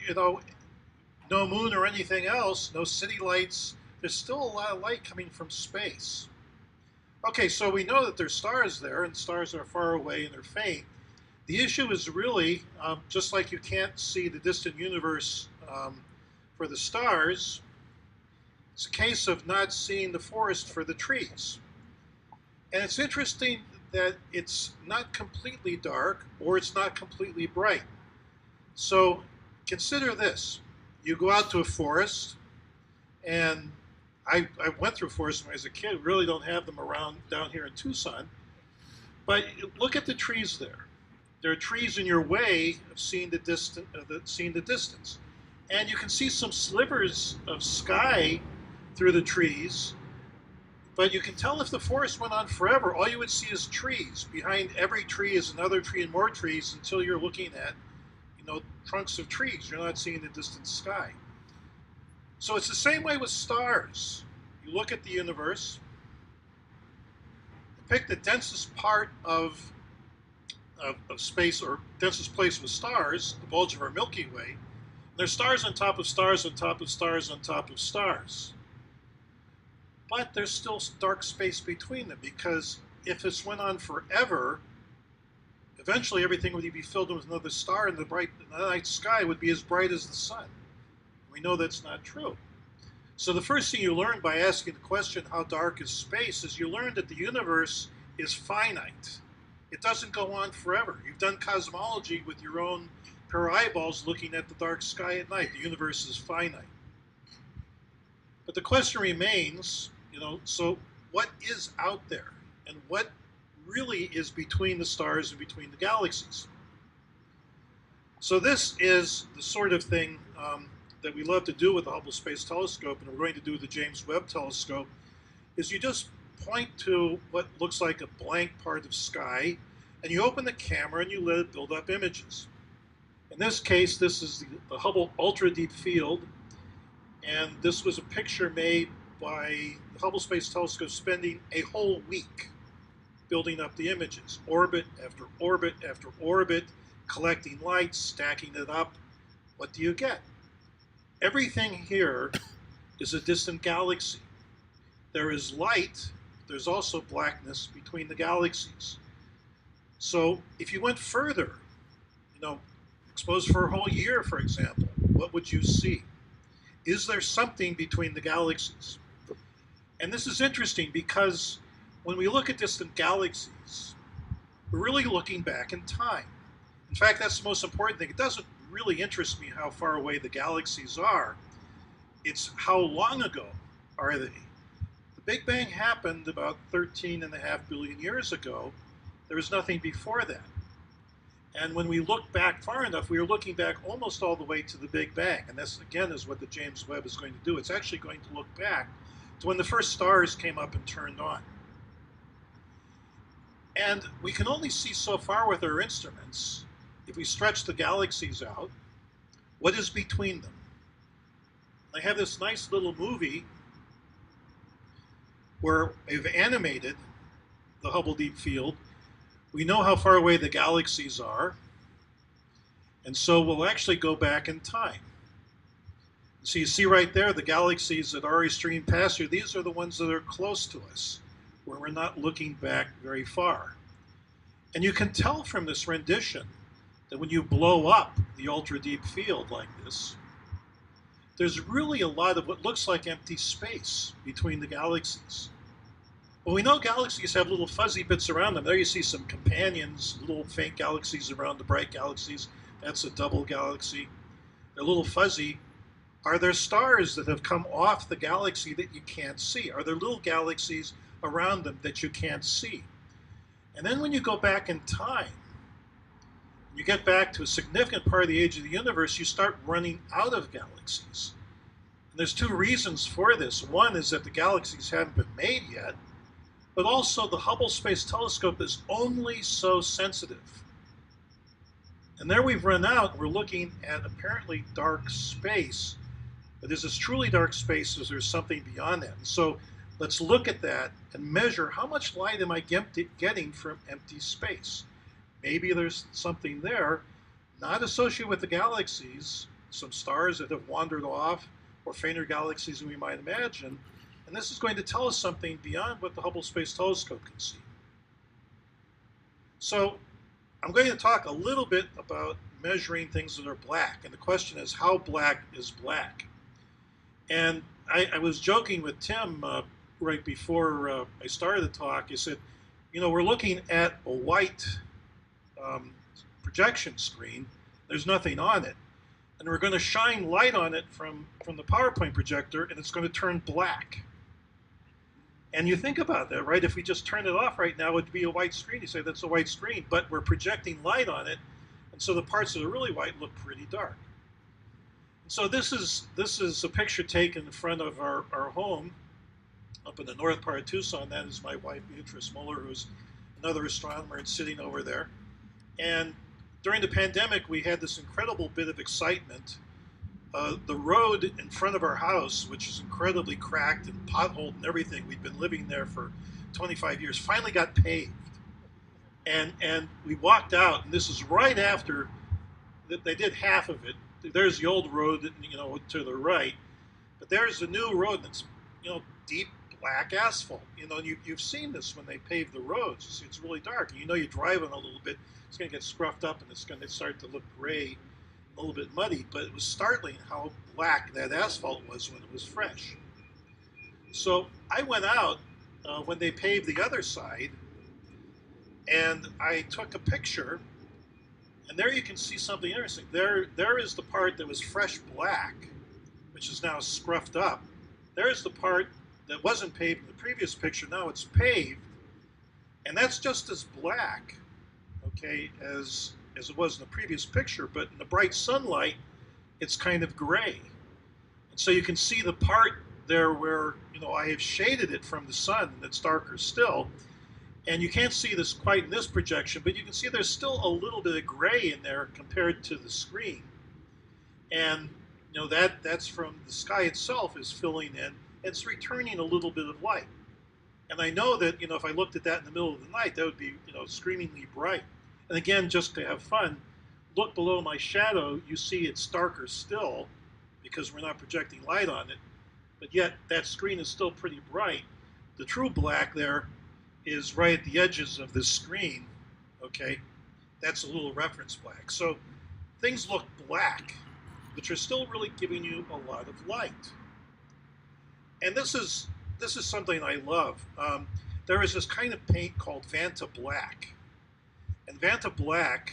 no moon or anything else, no city lights, there's still a lot of light coming from space. Okay, so we know that there's stars there, and stars are far away and they're faint. The issue is really, just like you can't see the distant universe for the stars, it's a case of not seeing the forest for the trees. And it's interesting that it's not completely dark or it's not completely bright. So consider this. You go out to a forest, and I went through forests when I was a kid. Really don't have them around down here in Tucson. But look at the trees there. There are trees in your way of seeing the distance. And you can see some slivers of sky through the trees, but you can tell if the forest went on forever, all you would see is trees. Behind every tree is another tree and more trees until you're looking at, trunks of trees. You're not seeing the distant sky. So it's the same way with stars. You look at the universe, pick the densest part of space, or densest place with stars, the bulge of our Milky Way. There's stars on top of stars on top of stars on top of stars. But there's still dark space between them, because if this went on forever, eventually everything would be filled in with another star, and the night sky would be as bright as the sun. We know that's not true. So the first thing you learn by asking the question, how dark is space, is you learn that the universe is finite. It doesn't go on forever. You've done cosmology with your own pair of eyeballs looking at the dark sky at night. The universe is finite. But the question remains, so what is out there? And what really is between the stars and between the galaxies? So this is the sort of thing that we love to do with the Hubble Space Telescope, and we're going to do with the James Webb Telescope, is you just point to what looks like a blank part of sky, and you open the camera and you let it build up images. In this case, this is the Hubble Ultra Deep Field, and this was a picture made by the Hubble Space Telescope spending a whole week building up the images, orbit after orbit after orbit, collecting light, stacking it up. What do you get? Everything here is a distant galaxy. There is light, there's also blackness between the galaxies. So if you went further, exposed for a whole year, for example, what would you see? Is there something between the galaxies? And this is interesting because when we look at distant galaxies, we're really looking back in time. In fact, that's the most important thing. It doesn't really interest me how far away the galaxies are. It's how long ago are they? The Big Bang happened about 13.5 billion years ago. There was nothing before that. And when we look back far enough, we are looking back almost all the way to the Big Bang. And this, again, is what the James Webb is going to do. It's actually going to look back to when the first stars came up and turned on. And we can only see so far with our instruments. If we stretch the galaxies out, what is between them? I have this nice little movie where I've animated the Hubble Deep Field. We know how far away the galaxies are, and so we'll actually go back in time. So you see right there, the galaxies that already stream past here, these are the ones that are close to us, where we're not looking back very far. And you can tell from this rendition that when you blow up the ultra-deep field like this, there's really a lot of what looks like empty space between the galaxies. Well, we know galaxies have little fuzzy bits around them. There you see some companions, little faint galaxies around the bright galaxies. That's a double galaxy. They're a little fuzzy. Are there stars that have come off the galaxy that you can't see? Are there little galaxies around them that you can't see? And then when you go back in time, you get back to a significant part of the age of the universe, you start running out of galaxies. And there's two reasons for this. One is that the galaxies haven't been made yet, but also the Hubble Space Telescope is only so sensitive. And there we've run out, we're looking at apparently dark space, but is this truly dark space, or is there something beyond that? And so let's look at that and measure how much light am I getting from empty space. Maybe there's something there, not associated with the galaxies, some stars that have wandered off, or fainter galaxies than we might imagine. And this is going to tell us something beyond what the Hubble Space Telescope can see. So I'm going to talk a little bit about measuring things that are black. And the question is, how black is black? And I was joking with Tim right before I started the talk. He said, we're looking at a white projection screen. There's nothing on it. And we're going to shine light on it from the PowerPoint projector, and it's going to turn black. And you think about that, right? If we just turn it off right now, it would be a white screen. You say that's a white screen, but we're projecting light on it, and so the parts that are really white look pretty dark. And So this is a picture taken in front of our home up in the north part of Tucson. That is my wife, Beatrice Muller, who's another astronomer and sitting over there. And during the pandemic, we had this incredible bit of excitement. The road in front of our house, which is incredibly cracked and potholed and everything, we'd been living there for 25 years, finally got paved. And we walked out, and this is right after they did half of it. There's the old road, to the right, but there's a new road that's, deep black asphalt. And you've seen this when they pave the roads. It's really dark. And you drive on a little bit, it's going to get scruffed up, and it's going to start to look gray, a little bit muddy. But it was startling how black that asphalt was when it was fresh. So I went out when they paved the other side, and I took a picture. And there you can see something interesting. There is the part that was fresh black, which is now scruffed up. There's the part that wasn't paved in the previous picture. Now it's paved, and that's just as black, okay, as it was in the previous picture. But in the bright sunlight, it's kind of gray. And so you can see the part there where I have shaded it from the sun, and it's darker still. And you can't see this quite in this projection, but you can see there's still a little bit of gray in there compared to the screen. And that's from the sky itself is filling in. It's returning a little bit of light. And I know that, if I looked at that in the middle of the night, that would be, screamingly bright. And again, just to have fun, look below my shadow, you see it's darker still because we're not projecting light on it. But yet that screen is still pretty bright. The true black there is right at the edges of this screen, okay? That's a little reference black. So things look black, which are still really giving you a lot of light. And this is something I love. There is this kind of paint called Vanta Black. And Vanta Black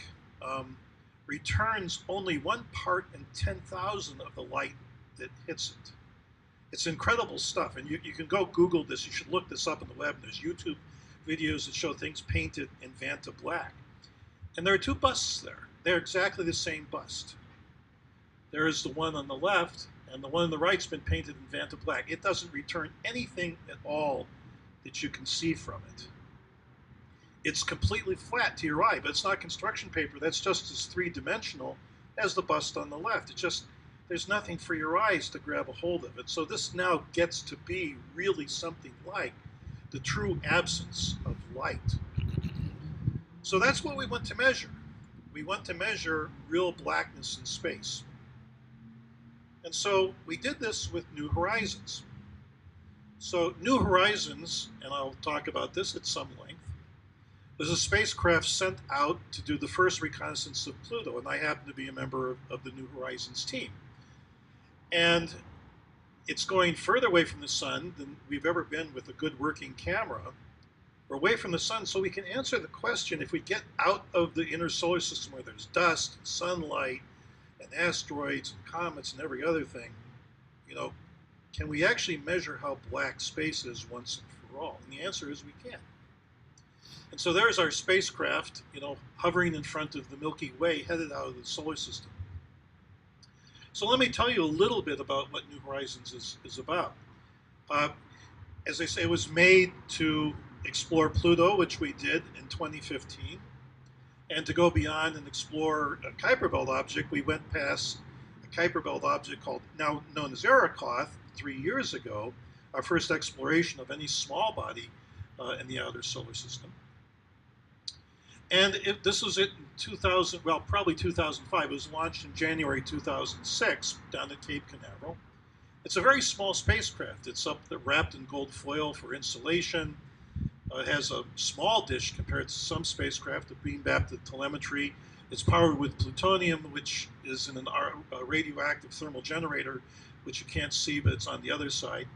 returns only 1 part in 10,000 of the light that hits it. It's incredible stuff. And you can go Google this. You should look this up on the web. There's YouTube videos that show things painted in Vanta Black. And there are 2 busts there. They're exactly the same bust. There is the one on the left, and the one on the right's been painted in Vanta Black. It doesn't return anything at all that you can see from it. It's completely flat to your eye, but it's not construction paper. That's just as three-dimensional as the bust on the left. There's nothing for your eyes to grab a hold of it. So this now gets to be really something like the true absence of light. So that's what we want to measure. We want to measure real blackness in space. And so we did this with New Horizons. So New Horizons, and I'll talk about this at some length, was a spacecraft sent out to do the first reconnaissance of Pluto, and I happen to be a member of the New Horizons team. And it's going further away from the sun than we've ever been with a good working camera. We're away from the sun, so we can answer the question, if we get out of the inner solar system where there's dust and sunlight and asteroids and comets and every other thing, can we actually measure how black space is once and for all? And the answer is we can. And so there's our spacecraft, hovering in front of the Milky Way, headed out of the solar system. So let me tell you a little bit about what New Horizons is about. As I say, it was made to explore Pluto, which we did in 2015. And to go beyond and explore a Kuiper Belt object, we went past a Kuiper Belt object called, now known as Arrokoth, 3 years ago, our first exploration of any small body in the outer solar system. And this was it in 2000, well, probably 2005. It was launched in January 2006 down at Cape Canaveral. It's a very small spacecraft. It's wrapped in gold foil for insulation. It has a small dish compared to some spacecraft, a beam-backed telemetry. It's powered with plutonium, which is in a radioactive thermal generator, which you can't see, but it's on the other side.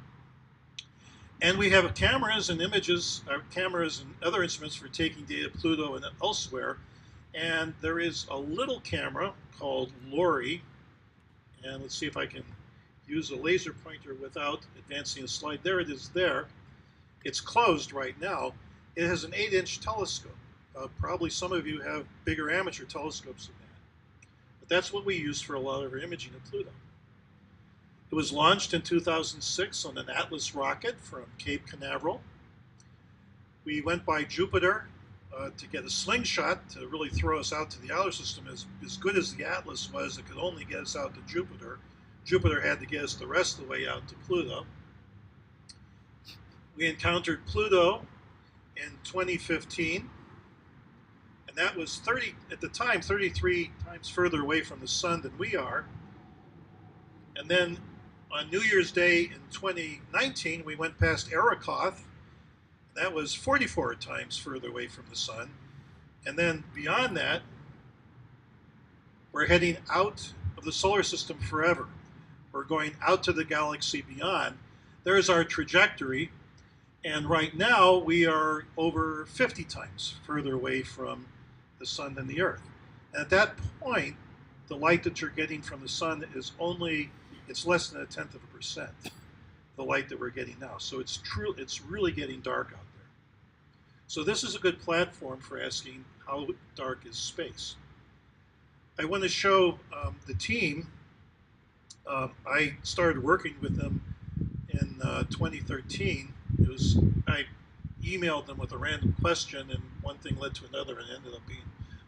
And we have cameras and cameras and other instruments for taking data of Pluto and elsewhere. And there is a little camera called LORI. And let's see if I can use a laser pointer without advancing a slide. There it is there. It's closed right now. It has an 8-inch telescope. Probably some of you have bigger amateur telescopes than that. But that's what we use for a lot of our imaging of Pluto. It was launched in 2006 on an Atlas rocket from Cape Canaveral. We went by Jupiter to get a slingshot to really throw us out to the outer system. As good as the Atlas was, it could only get us out to Jupiter. Jupiter had to get us the rest of the way out to Pluto. We encountered Pluto in 2015, and that was at the time 33 times further away from the sun than we are. And then on New Year's Day in 2019, we went past Arrokoth. That was 44 times further away from the sun. And then beyond that, we're heading out of the solar system forever. We're going out to the galaxy beyond. There's our trajectory. And right now, we are over 50 times further away from the sun than the Earth. And at that point, the light that you're getting from the sun is it's less than 0.1%, the light that we're getting now. So it's really getting dark out there. So this is a good platform for asking how dark is space. I want to show the team. I started working with them in 2013. I emailed them with a random question, and one thing led to another, and ended up being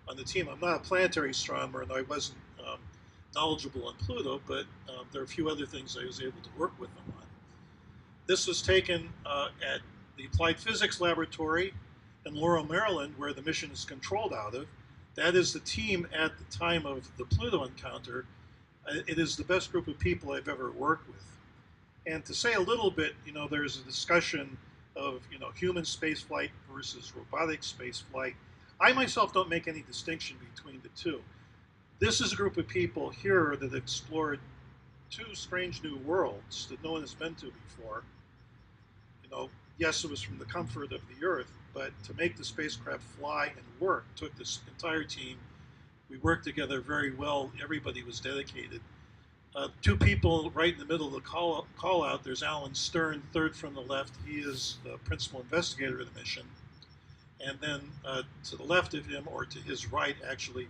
on the team. I'm not a planetary astronomer, and I wasn't knowledgeable on Pluto, but there are a few other things I was able to work with them on. This was taken at the Applied Physics Laboratory in Laurel, Maryland, where the mission is controlled out of. That is the team at the time of the Pluto encounter. It is the best group of people I've ever worked with. And to say a little bit, there's a discussion of, human spaceflight versus robotic spaceflight. I myself don't make any distinction between the two. This is a group of people here that explored 2 strange new worlds that no one has been to before. Yes, it was from the comfort of the Earth, but to make the spacecraft fly and work took this entire team. We worked together very well. Everybody was dedicated. 2 people right in the middle of the call out. There's Alan Stern, third from the left. He is the principal investigator of the mission. And then to the left of him, or to his right actually,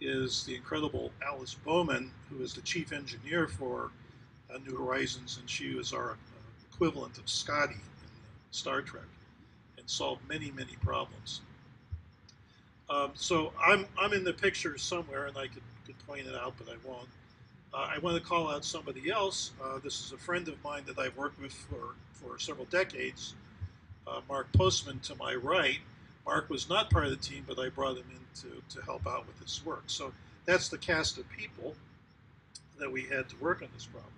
is the incredible Alice Bowman, who is the chief engineer for New Horizons, and she was our equivalent of Scotty in Star Trek, and solved many, many problems. So I'm in the picture somewhere, and I could point it out, but I won't. I want to call out somebody else. This is a friend of mine that I've worked with for several decades, Mark Postman to my right. Mark was not part of the team, but I brought him in to help out with this work. So that's the cast of people that we had to work on this problem.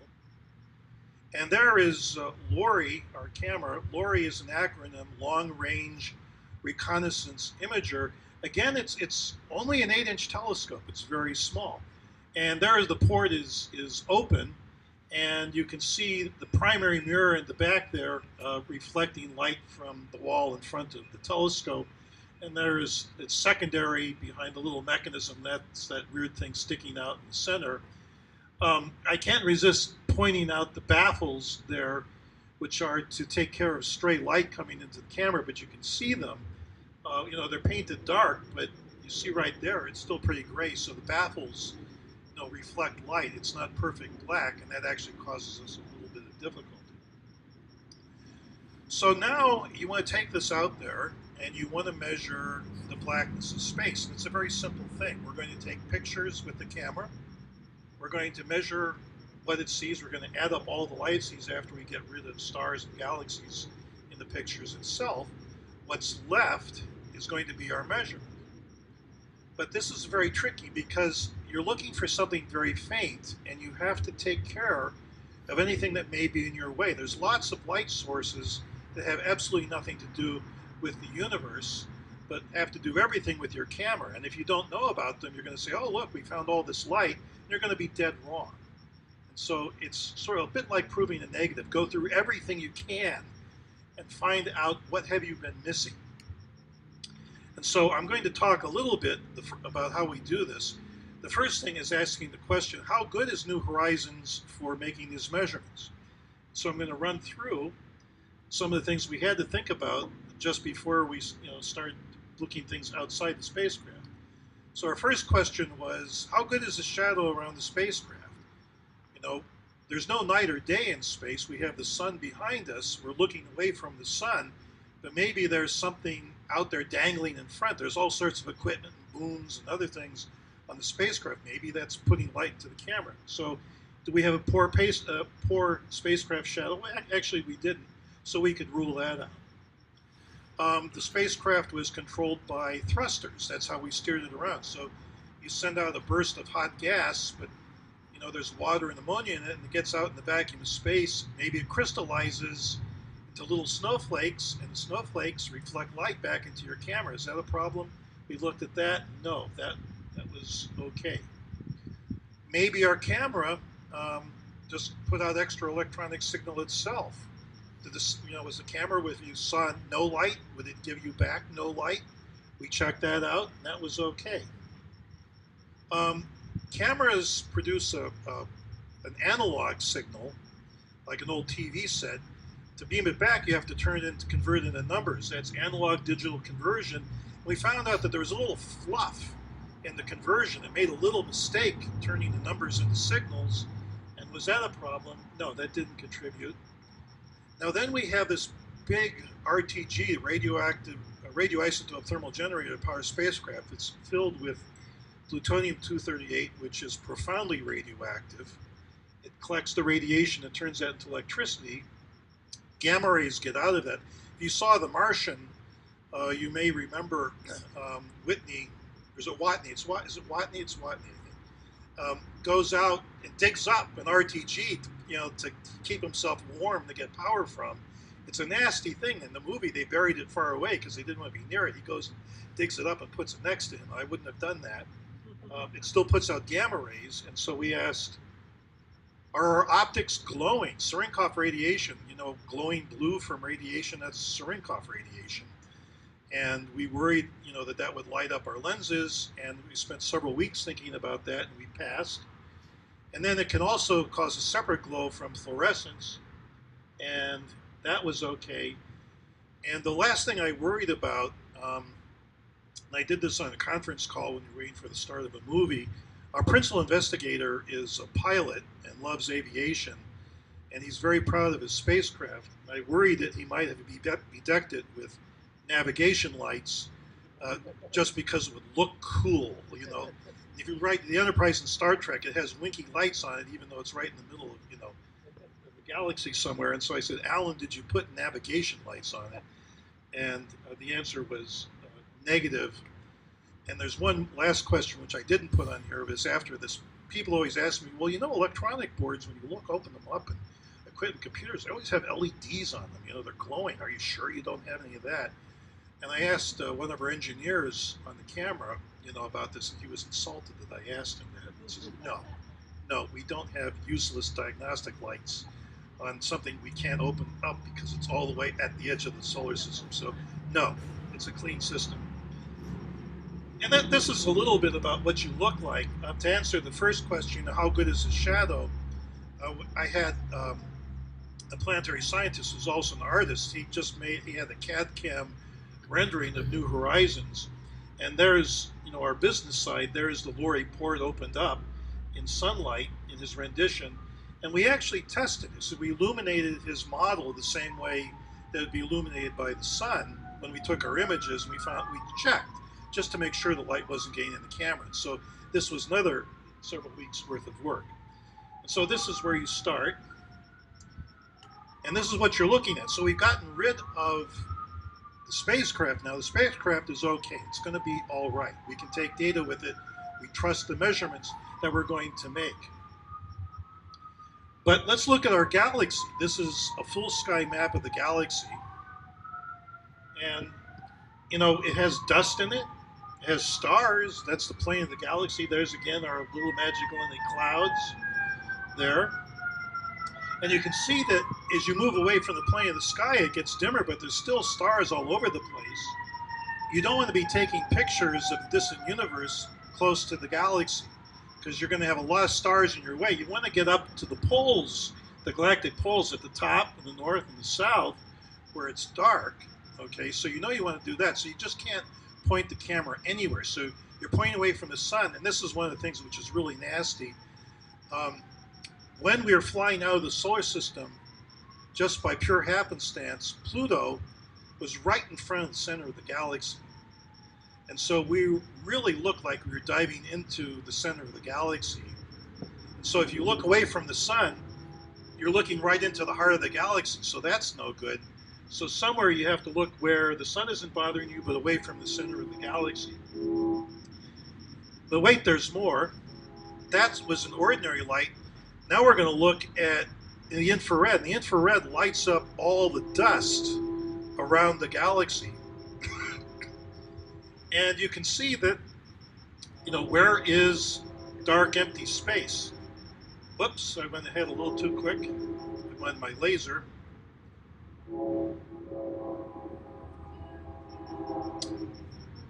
And there is LORI, our camera. LORI is an acronym, Long Range Reconnaissance Imager. Again, it's only an 8-inch telescope. It's very small. And there the port is open, and you can see the primary mirror in the back there reflecting light from the wall in front of the telescope. And it's secondary behind the little mechanism. That's that weird thing sticking out in the center. I can't resist pointing out the baffles there, which are to take care of stray light coming into the camera, but you can see them. They're painted dark, but you see right there, it's still pretty gray. So the baffles, reflect light. It's not perfect black, and that actually causes us a little bit of difficulty. So now you want to take this out there, and you want to measure the blackness of space. And it's a very simple thing. We're going to take pictures with the camera. We're going to measure what it sees. We're going to add up all the light it sees after we get rid of stars and galaxies in the pictures itself. What's left is going to be our measurement. But this is very tricky because you're looking for something very faint, and you have to take care of anything that may be in your way. There's lots of light sources that have absolutely nothing to do with the universe, but have to do everything with your camera. And if you don't know about them, you're going to say, oh, look, we found all this light. And you're going to be dead wrong. And so it's sort of a bit like proving a negative. Go through everything you can and find out what have you been missing. And so I'm going to talk a little bit about how we do this. The first thing is asking the question, how good is New Horizons for making these measurements? So I'm going to run through some of the things we had to think about just before we started looking things outside the spacecraft. So our first question was, how good is the shadow around the spacecraft? there's no night or day in space. We have the sun behind us. We're looking away from the sun, but maybe there's something out there dangling in front. There's all sorts of equipment and booms and other things on the spacecraft. Maybe that's putting light to the camera. So do we have a poor spacecraft shadow? Well, actually, we didn't. So we could rule that out. The spacecraft was controlled by thrusters. That's how we steered it around. So you send out a burst of hot gas, but you know there's water and ammonia in it, and it gets out in the vacuum of space. Maybe it crystallizes into little snowflakes, and the snowflakes reflect light back into your camera. Is that a problem? We looked at that. No, that was okay. Maybe our camera just put out extra electronic signal itself. Was the camera, if you saw no light, would it give you back no light? We checked that out, and that was okay. Cameras produce an analog signal, like an old TV set. To beam it back, you have to convert it into numbers. That's analog digital conversion. We found out that there was a little fluff in the conversion. It made a little mistake turning the numbers into signals. And was that a problem? No, that didn't contribute. Now then we have this big RTG, radioisotope thermal generator powered spacecraft. It's filled with plutonium-238, which is profoundly radioactive. It collects the radiation and turns that into electricity. Gamma rays get out of that. If you saw The Martian, you may remember Whitney, or is it Watney? Is it Watney? It's Watney, I think. Goes out and digs up an RTG, to keep himself warm to get power from. It's a nasty thing. In the movie, they buried it far away because they didn't want to be near it. He goes, digs it up, and puts it next to him. I wouldn't have done that. It still puts out gamma rays, and so we asked, are our optics glowing? Cherenkov radiation, glowing blue from radiation, that's Cherenkov radiation. And we worried, that would light up our lenses, and we spent several weeks thinking about that, and we passed. And then it can also cause a separate glow from fluorescence, and that was okay. And the last thing I worried about, and I did this on a conference call when you're waiting for the start of a movie, our principal investigator is a pilot and loves aviation, and he's very proud of his spacecraft. I worried that he might have bedecked it with navigation lights just because it would look cool, If you write the Enterprise in Star Trek, it has winking lights on it, even though it's right in the middle of, the galaxy somewhere. And so I said, Alan, did you put navigation lights on it? And the answer was negative. And there's one last question which I didn't put on here, is after this, people always ask me, well, electronic boards, when you open them up and equipment computers, they always have LEDs on them, they're glowing. Are you sure you don't have any of that? And I asked one of our engineers on the camera, about this, and he was insulted that I asked him that. He says, no, we don't have useless diagnostic lights on something we can't open up because it's all the way at the edge of the solar system. So no, it's a clean system. And this is a little bit about what you look like. To answer the first question, how good is the shadow? I had a planetary scientist who's also an artist. He had a CAD/CAM rendering of New Horizons, and there's our business side. There's the Luray port opened up in sunlight in his rendition, and we actually tested it. So we illuminated his model the same way that it'd be illuminated by the sun. When we took our images, we checked just to make sure the light wasn't getting in the camera. So this was another several weeks worth of work. And so this is where you start, and this is what you're looking at. So we've gotten rid of the spacecraft. Now the spacecraft is okay. It's going to be all right. We can take data with it. We trust the measurements that we're going to make. But let's look at our galaxy. This is a full sky map of the galaxy. And, it has dust in it. It has stars. That's the plane of the galaxy. There's, again, our little magical in the clouds there. And you can see that as you move away from the plane of the sky, it gets dimmer, but there's still stars all over the place. You don't want to be taking pictures of the distant universe close to the galaxy, because you're going to have a lot of stars in your way. You want to get up to the poles, the galactic poles at the top, in the north and the south, where it's dark. Okay, so you want to do that. So you just can't point the camera anywhere. So you're pointing away from the sun, and this is one of the things which is really nasty. when we were flying out of the solar system, just by pure happenstance, Pluto was right in front of the center of the galaxy. And so we really looked like we were diving into the center of the galaxy. And so if you look away from the sun, you're looking right into the heart of the galaxy, so that's no good. So somewhere you have to look where the sun isn't bothering you, but away from the center of the galaxy. But wait, there's more. That was an ordinary light. Now we're going to look at the infrared. The infrared lights up all the dust around the galaxy. And you can see that, where is dark, empty space? Whoops, I went ahead a little too quick. I went my laser.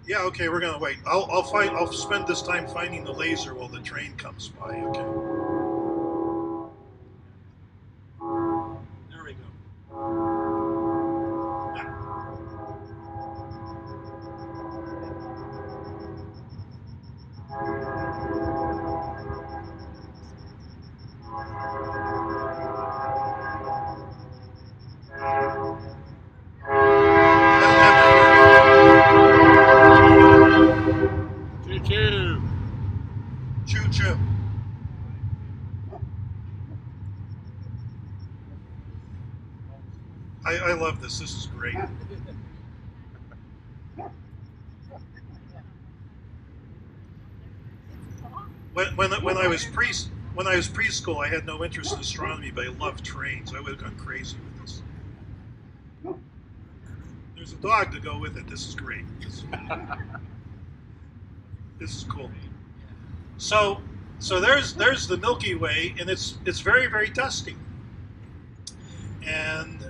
Yeah, okay, we're gonna wait. I'll spend this time finding the laser while the train comes by. Okay. There we go. Choo-choo. Choo-choo. I love this. This is great. When I was preschool, I had no interest in astronomy, but I loved trains. I would have gone crazy with this. There's a dog to go with it. This is great. This is cool. So there's the Milky Way, and it's very, very dusty. And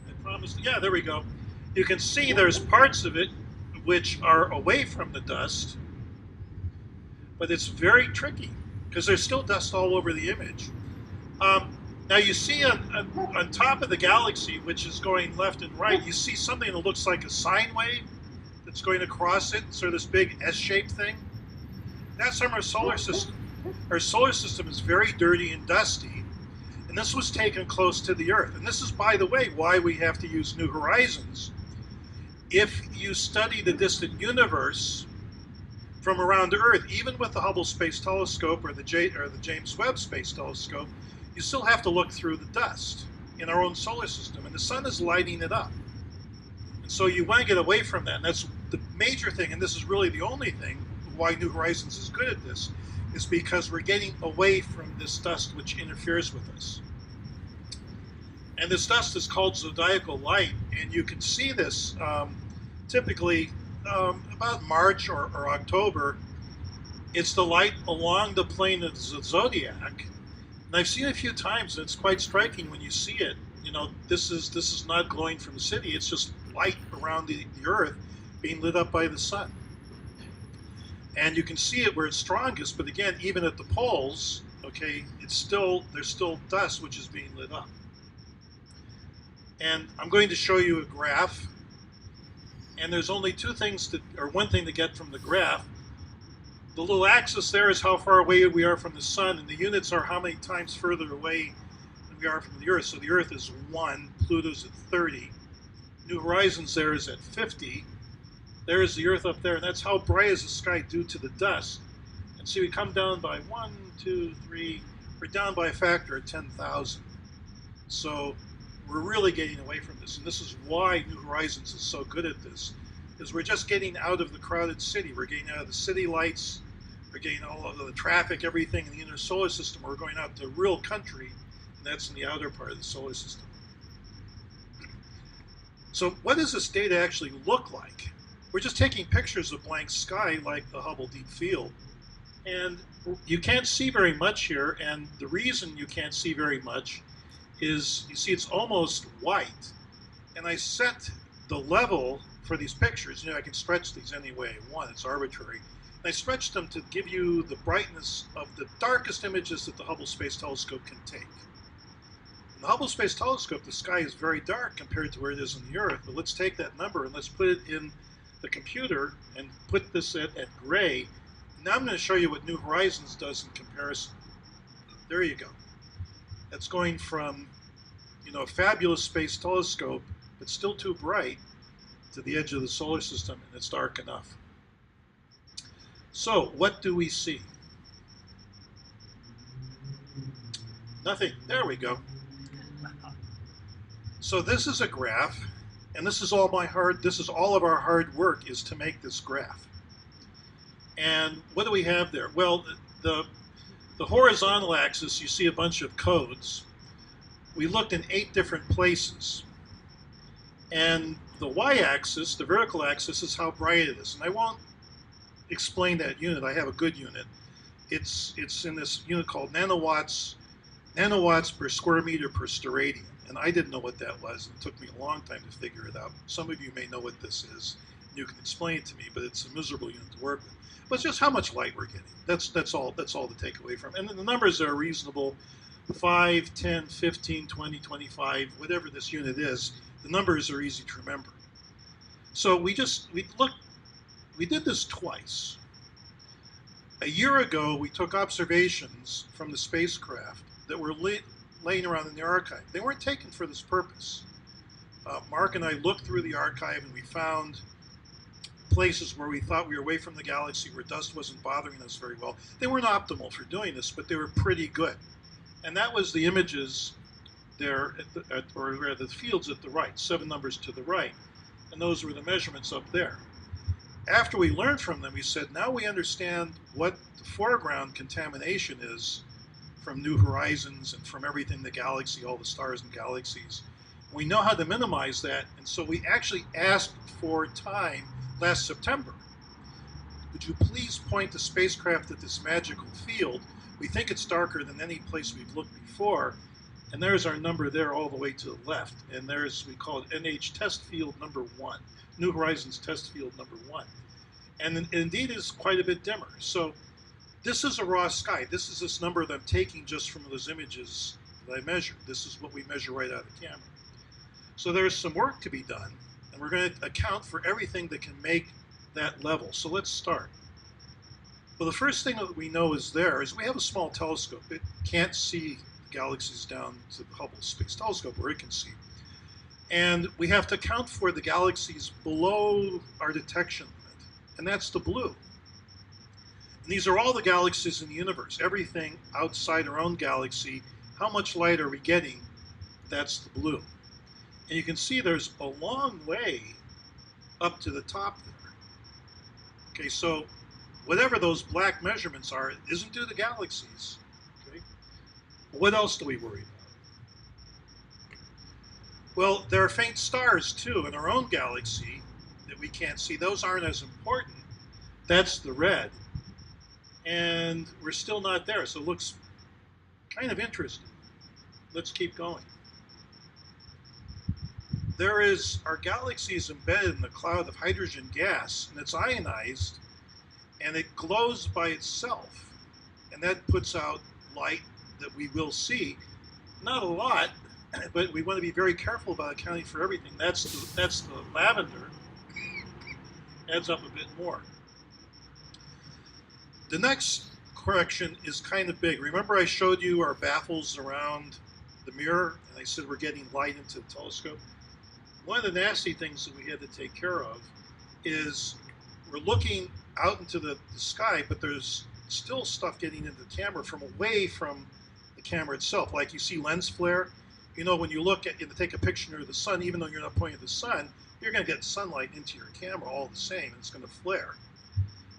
I promised, yeah, there we go. You can see there's parts of it which are away from the dust, but it's very tricky because there's still dust all over the image. Now you see on top of the galaxy, which is going left and right, you see something that looks like a sine wave that's going across it, so this big S-shaped thing. That's from our solar system. Our solar system is very dirty and dusty, and this was taken close to the Earth. And this is, by the way, why we have to use New Horizons. If you study the distant universe from around the Earth, even with the Hubble Space Telescope or the James Webb Space Telescope, you still have to look through the dust in our own solar system, and the sun is lighting it up. And so you want to get away from that, and that's the major thing, and this is really the only thing why New Horizons is good at this, is because we're getting away from this dust which interferes with us. And this dust is called Zodiacal Light, and you can see this typically about March or October. It's the light along the plane of the zodiac. And I've seen it a few times, and it's quite striking when you see it. This is not glowing from the city, it's just light around the Earth being lit up by the sun. And you can see it where it's strongest, but again, even at the poles, okay, there's still dust which is being lit up. And I'm going to show you a graph, and there's only one thing to get from the graph. The little axis there is how far away we are from the sun, and the units are how many times further away than we are from the Earth. So the Earth is 1, Pluto's at 30, New Horizons there is at 50. There is the Earth up there, and that's how bright is the sky due to the dust. And see, we come down by 1, 2, 3, we're down by a factor of 10,000. So we're really getting away from this, and this is why New Horizons is so good at this, is we're just getting out of the crowded city. We're getting out of the city lights, we're getting all of the traffic, everything in the inner solar system. We're going out to real country, and that's in the outer part of the solar system. So what does this data actually look like? We're just taking pictures of blank sky like the Hubble Deep Field. And you can't see very much here, and the reason you can't see very much is, you see, it's almost white. And I set the level for these pictures. I can stretch these any way I want, it's arbitrary. And I stretched them to give you the brightness of the darkest images that the Hubble Space Telescope can take. In the Hubble Space Telescope, the sky is very dark compared to where it is on the Earth, but let's take that number and let's put it in the computer and put this at gray. Now I'm going to show you what New Horizons does in comparison. There you go. That's going from, a fabulous space telescope, but still too bright, to the edge of the solar system, and it's dark enough. So, what do we see? Nothing. There we go. So this is a graph, and this is all of our hard work is to make this graph. And what do we have there? Well, the horizontal axis, you see a bunch of codes. We looked in 8 different places. And the y-axis, the vertical axis, is how bright it is. And I won't explain that unit. I have a good unit. It's in this unit called nanowatts per square meter per steradian. And I didn't know what that was. And it took me a long time to figure it out. Some of you may know what this is. You can explain it to me, but it's a miserable unit to work with. But it's just how much light we're getting. That's all to take away from. And then the numbers are reasonable. 5, 10, 15, 20, 25, whatever this unit is, the numbers are easy to remember. So we did this twice. A year ago, we took observations from the spacecraft that were laying around in the archive. They weren't taken for this purpose. Mark and I looked through the archive and we found places where we thought we were away from the galaxy, where dust wasn't bothering us very well. They weren't optimal for doing this, but they were pretty good. And that was the images there, or the fields at the right, 7 numbers to the right. And those were the measurements up there. After we learned from them, we said, now we understand what the foreground contamination is from New Horizons and from everything, the galaxy, all the stars and galaxies. We know how to minimize that, and so we actually asked for time last September. Would you please point the spacecraft at this magical field? We think it's darker than any place we've looked before, and there's our number there all the way to the left, and there's, we call it NH test field number 1, New Horizons test field number 1. And it indeed is quite a bit dimmer. So this is a raw sky. This is this number that I'm taking just from those images that I measured. This is what we measure right out of the camera. So there's some work to be done, and we're going to account for everything that can make that level. So let's start. Well, the first thing that we know is we have a small telescope. It can't see galaxies down to the Hubble Space Telescope where it can see. And we have to account for the galaxies below our detection limit, and that's the blue. And these are all the galaxies in the universe, everything outside our own galaxy. How much light are we getting? That's the blue. And you can see there's a long way up to the top there. Okay, so whatever those black measurements are, it isn't due to galaxies. Okay? What else do we worry about? Well, there are faint stars too in our own galaxy that we can't see. Those aren't as important. That's the red. And we're still not there, so it looks kind of interesting. Let's keep going. Our galaxy is embedded in a cloud of hydrogen gas, and it's ionized, and it glows by itself. And that puts out light that we will see. Not a lot, but we want to be very careful about accounting for everything. That's the lavender. Adds up a bit more. The next correction is kind of big. Remember I showed you our baffles around the mirror, and I said we're getting light into the telescope? One of the nasty things that we had to take care of is we're looking out into the sky, but there's still stuff getting into the camera from away from the camera itself. Like you see lens flare. You know, when you look at, take a picture of the sun, even though you're not pointing at the sun, you're going to get sunlight into your camera all the same, and it's going to flare.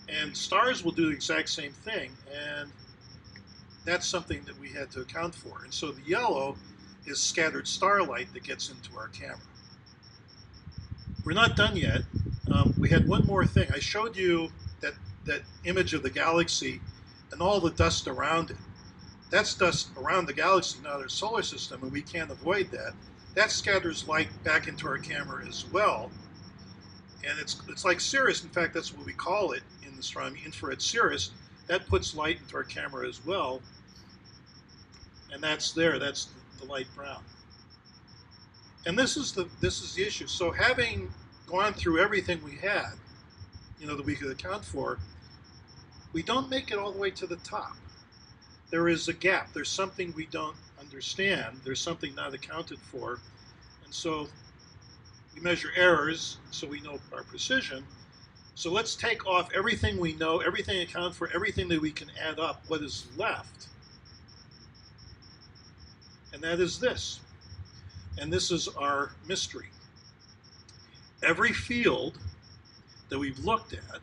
And stars will do the exact same thing, and that's something that we had to account for. And so the yellow is scattered starlight that gets into our camera. We're not done yet. We had one more thing. I showed you that image of the galaxy and all the dust around it. That's dust around the galaxy, not our solar system, and we can't avoid that. That scatters light back into our camera as well. And it's like cirrus. In fact, that's what we call it in astronomy, infrared cirrus. That puts light into our camera as well. And that's there. That's the light brown. And this is the issue. So having gone through everything we had, that we could account for, we don't make it all the way to the top. there is a gap. There's something we don't understand. There's something not accounted for. And so we measure errors so we know our precision. So let's take off everything we know, everything accounted for, everything that we can add up. What is left? And that is this. And this is our mystery. Every field that we've looked at,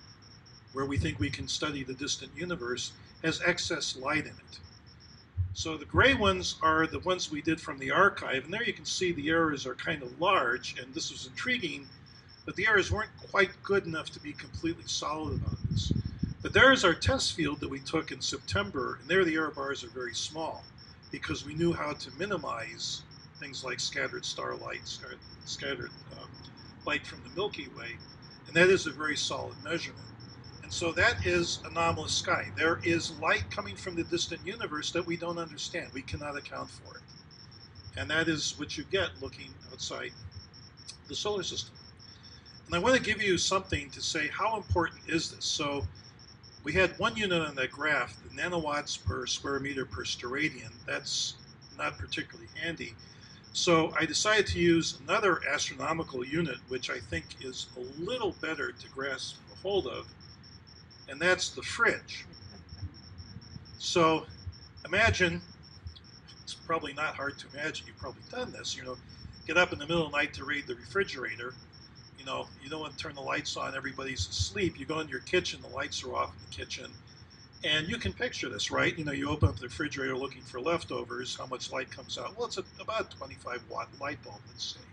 where we think we can study the distant universe, has excess light in it. So the gray ones are the ones we did from the archive, and there you can see the errors are kind of large, and this was intriguing, but the errors weren't quite good enough to be completely solid about this. But there's our test field that we took in September, and there the error bars are very small, because we knew how to minimize things like scattered starlight, or scattered light from the Milky Way, and that is a very solid measurement. And so that is anomalous sky. There is light coming from the distant universe that we don't understand. We cannot account for it. And that is what you get looking outside the solar system. And I want to give you something to say, how important is this? So we had one unit on that graph, the nanowatts per square meter per steradian. That's not particularly handy. So I decided to use another astronomical unit, which I think is a little better to grasp a hold of, and that's the fridge. So imagine, it's probably not hard to imagine, you've probably done this, get up in the middle of the night to raid the refrigerator. You don't want to turn the lights on, everybody's asleep. You go into your kitchen, the lights are off in the kitchen. And you can picture this, right? You open up the refrigerator looking for leftovers, how much light comes out? Well, it's about a 25-watt light bulb, let's say.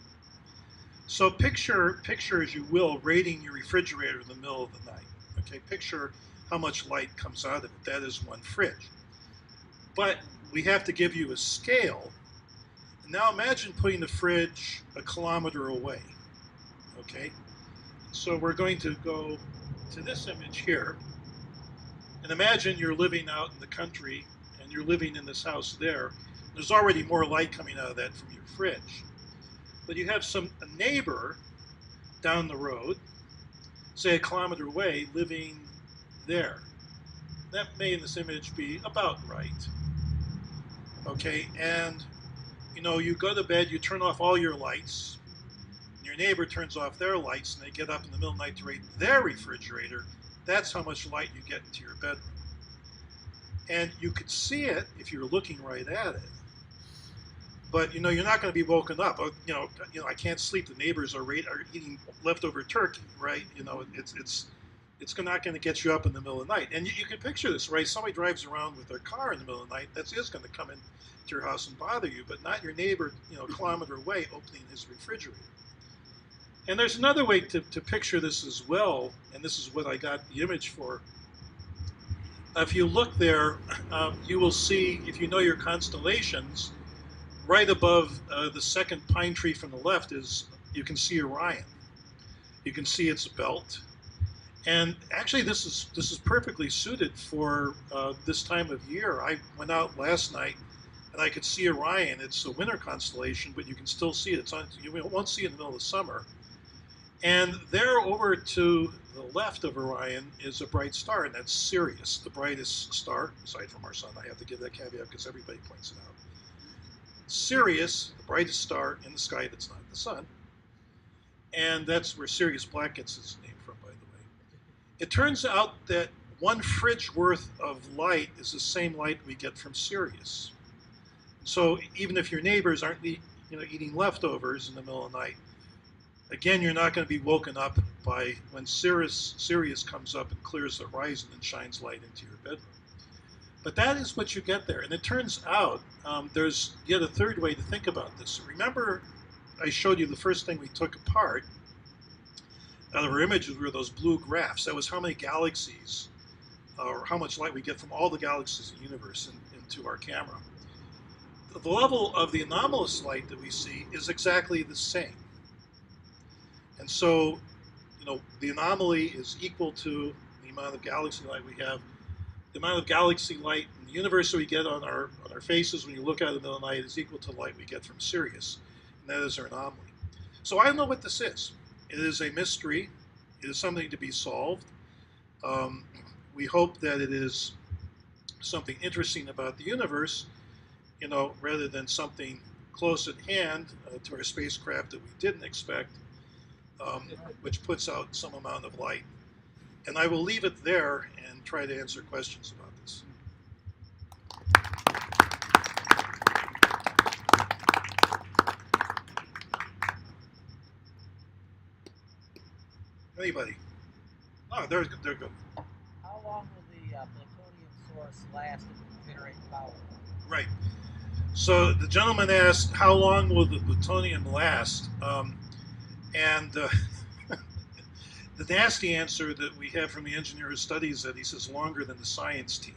So picture, as you will, raiding your refrigerator in the middle of the night. Okay, picture how much light comes out of it. That is one fridge. But we have to give you a scale. Now imagine putting the fridge a kilometer away. Okay, so we're going to go to this image here. And imagine you're living out in the country and you're living in this house there. There's already more light coming out of that from your fridge. But you have a neighbor down the road, say a kilometer away, living there. That may in this image be about right. Okay, and you go to bed, you turn off all your lights, and your neighbor turns off their lights, and they get up in the middle of the night to raid their refrigerator. That's how much light you get into your bedroom. And you could see it if you're looking right at it. But you're not going to be woken up. I can't sleep. The neighbors are eating leftover turkey, right? It's not going to get you up in the middle of the night. And you can picture this, right? Somebody drives around with their car in the middle of the night. That is going to come into your house and bother you, but not your neighbor, a kilometer away opening his refrigerator. And there's another way to picture this as well, and this is what I got the image for. If you look there, you will see, if you know your constellations, right above the second pine tree from the left you can see Orion. You can see its belt. And actually this is perfectly suited for this time of year. I went out last night and I could see Orion. It's a winter constellation, but you can still see it. You won't see it in the middle of the summer. And there over to the left of Orion is a bright star, and that's Sirius, the brightest star, aside from our sun. I have to give that caveat because everybody points it out. Sirius, the brightest star in the sky that's not the sun. And that's where Sirius Black gets its name from, by the way. It turns out that one fridge worth of light is the same light we get from Sirius. So even if your neighbors aren't eating leftovers in the middle of the night, again, you're not going to be woken up by when Sirius comes up and clears the horizon and shines light into your bedroom. But that is what you get there. And it turns out there's yet a third way to think about this. Remember, I showed you the first thing we took apart out of our images were those blue graphs. That was how many galaxies, or how much light we get from all the galaxies in the universe into our camera. The level of the anomalous light that we see is exactly the same. And so, the anomaly is equal to the amount of galaxy light we have. The amount of galaxy light in the universe that we get on our faces when you look out in the middle of the night is equal to light we get from Sirius. And that is our anomaly. So I don't know what this is. It is a mystery. It is something to be solved. We hope that it is something interesting about the universe, you know, rather than something close at hand to our spacecraft that we didn't expect, which puts out some amount of light. And I will leave it there and try to answer questions about this. Anybody? Oh, they're good. How long will the plutonium source last and generate power? Right. So the gentleman asked, how long will the plutonium last? And the nasty answer that we have from the engineer who studies it, he says longer than the science team.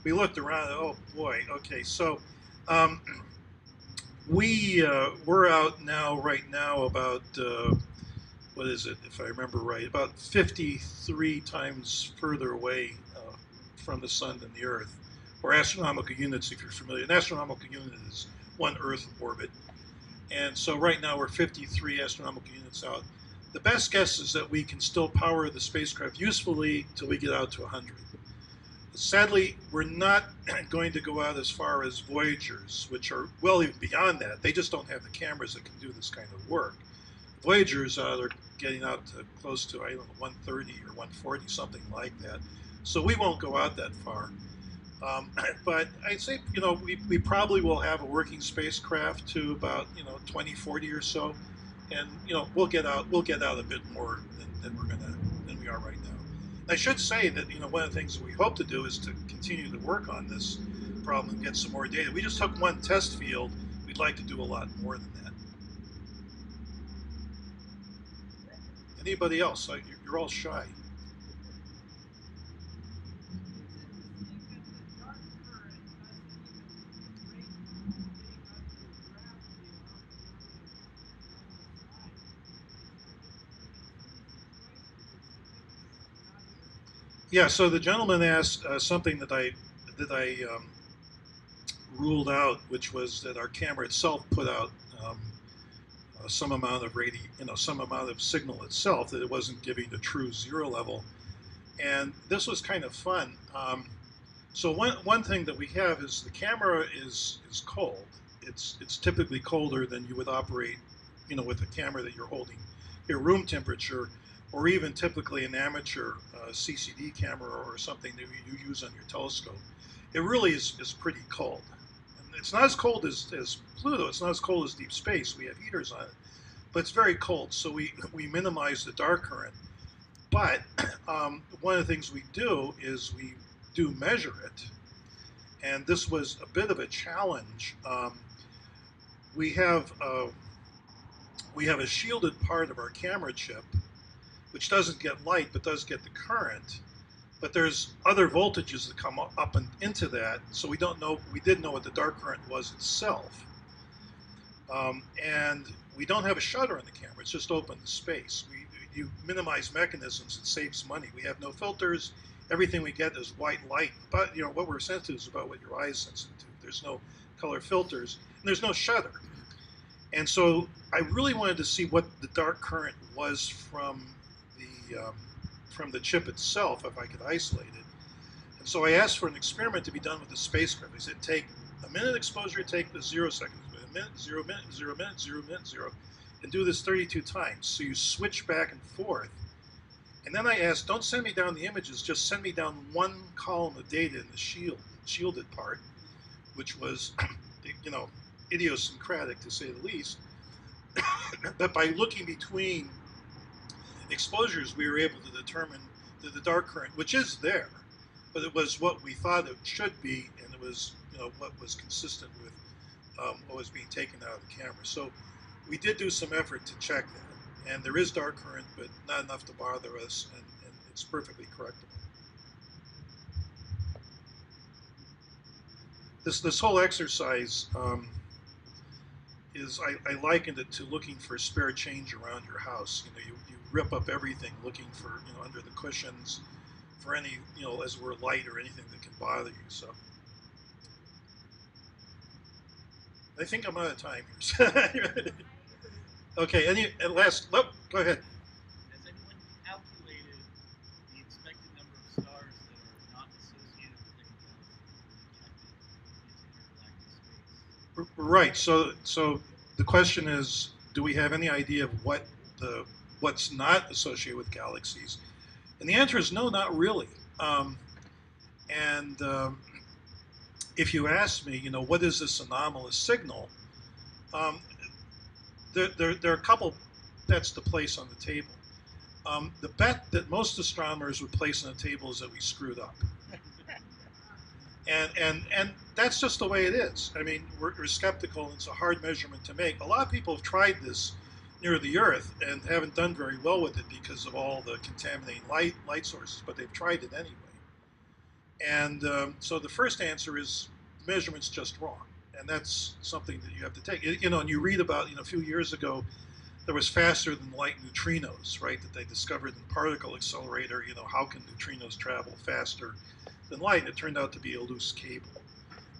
We looked around, oh boy, okay, so we're out now, right now, about, what is it, if I remember right, about 53 times further away from the sun than the Earth, or astronomical units, if you're familiar. An astronomical unit is one Earth orbit. And so right now we're 53 astronomical units out. The best guess is that we can still power the spacecraft usefully till we get out to 100. Sadly, we're not going to go out as far as Voyagers, which are well even beyond that. They just don't have the cameras that can do this kind of work. Voyagers are getting out to close to, I don't know, 130 or 140, something like that. So we won't go out that far. But I'd say, you know, we probably will have a working spacecraft to about, you know, 2040 or so, and you know we'll get out a bit more than we are right now. I should say that, you know, one of the things that we hope to do is to continue to work on this problem and get some more data. We just took one test field. We'd like to do a lot more than that. Anybody else? You're all shy. Yeah, so the gentleman asked something that I ruled out, which was that our camera itself put out some amount of some amount of signal itself, that it wasn't giving the true zero level. And this was kind of fun. So one thing that we have is the camera is cold. It's typically colder than you would operate, you know, with a camera that you're holding your room temperature, or even typically an amateur CCD camera or something that you use on your telescope. It really is pretty cold. And it's not as cold as Pluto. It's not as cold as deep space. We have heaters on it, but it's very cold. So we minimize the dark current. But one of the things we do is we do measure it. And this was a bit of a challenge. We have a shielded part of our camera chip, which doesn't get light but does get the current. But there's other voltages that come up and into that, so we didn't know what the dark current was itself. And we don't have a shutter on the camera, it's just open to space. You minimize mechanisms, it saves money. We have no filters, everything we get is white light, but you know what we're sensitive to is about what your eye is sensitive to. There's no color filters, and there's no shutter. And so I really wanted to see what the dark current was from the chip itself, if I could isolate it. And so I asked for an experiment to be done with the spacecraft. I said, take a minute exposure, take the 0 seconds, a minute, 0 minute, 0 minute, 0 minute, 0, and do this 32 times. So you switch back and forth. And then I asked, don't send me down the images, just send me down one column of data in the shielded part, which was, you know, idiosyncratic to say the least. But by looking between exposures, we were able to determine that the dark current, which is there, but it was what we thought it should be, and it was, you know, what was consistent with what was being taken out of the camera. So we did do some effort to check that, and there is dark current, but not enough to bother us, and it's perfectly correctable. This whole exercise is, I likened it to looking for spare change around your house. You know, you rip up everything looking for, you know, under the cushions for any, you know, as it were, light or anything that can bother you. So I think I'm out of time here. Okay, last, go ahead. Has anyone calculated the expected number of stars Right. So the question is, do we have any idea of what's not associated with galaxies? And the answer is no, not really. And if you ask me, what is this anomalous signal? Um, there are a couple bets to place on the table. The bet that most astronomers would place on the table is that we screwed up. And that's just the way it is. I mean, we're skeptical, and it's a hard measurement to make. A lot of people have tried this near the Earth and haven't done very well with it because of all the contaminating light sources, but they've tried it anyway. And so the first answer is the measurement's just wrong. And that's something that you have to take. And you read about, a few years ago, there was faster than light neutrinos, right, that they discovered in the particle accelerator. How can neutrinos travel faster than light? And it turned out to be a loose cable.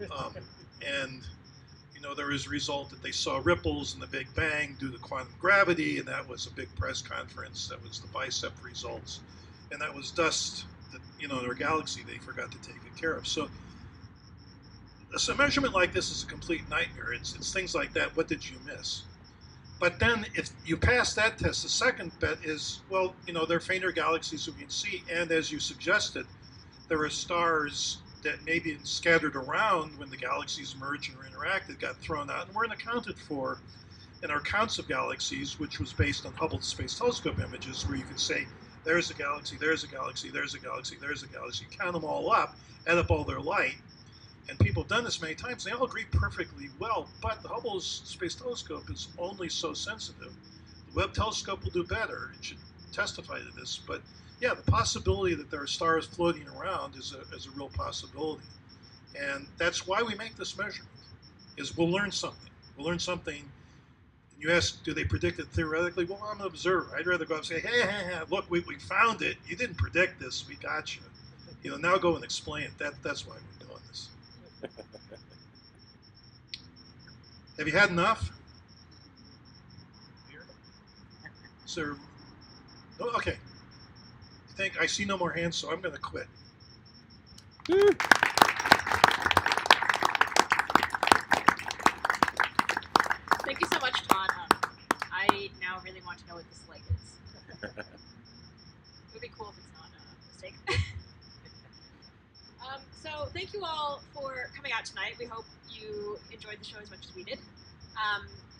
And there was a result that they saw ripples in the Big Bang due to quantum gravity, and that was a big press conference. That was the BICEP results. And that was dust that, in our galaxy they forgot to take care of. So a measurement like this is a complete nightmare. It's things like that. What did you miss? But then if you pass that test, the second bet is, well, there are fainter galaxies that we can see, and as you suggested, there are stars that may be scattered around when the galaxies merged or interacted, got thrown out, and weren't accounted for in our counts of galaxies, which was based on Hubble Space Telescope images, where you could say, there's a galaxy, there's a galaxy, there's a galaxy, there's a galaxy, count them all up, add up all their light. And people have done this many times. They all agree perfectly well, but the Hubble Space Telescope is only so sensitive. The Webb Telescope will do better. It should testify to this. But yeah, the possibility that there are stars floating around is a real possibility. And that's why we make this measurement, is we'll learn something. We'll learn something. And you ask, do they predict it theoretically? Well, I'm an observer. I'd rather go out and say, hey, look, we found it. You didn't predict this. We got you. Now go and explain it. That's why we're doing this. Have you had enough? Sir? Oh, okay. I see no more hands, so I'm going to quit. Thank you so much, Todd. I now really want to know what this light is. It would be cool if it's not a mistake. So thank you all for coming out tonight. We hope you enjoyed the show as much as we did.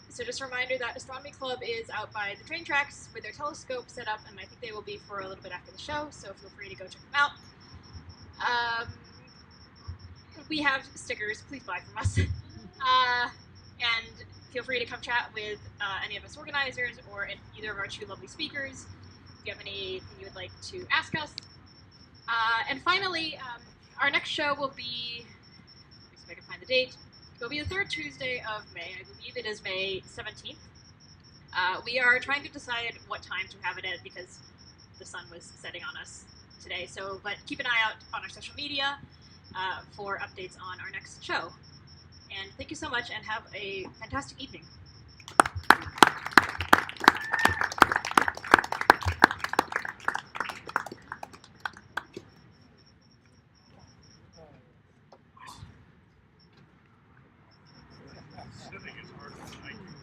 So just a reminder that Astronomy Club is out by the train tracks with their telescope set up, and I think they will be for a little bit after the show, so feel free to go check them out. We have stickers. Please buy from us. And feel free to come chat with any of us organizers or either of our two lovely speakers if you have anything you would like to ask us. And finally, our next show will be, let me see if I can find the date. It will be the third Tuesday of May. I believe it is May 17th. We are trying to decide what time to have it at because the sun was setting on us today. But keep an eye out on our social media for updates on our next show. And thank you so much and have a fantastic evening.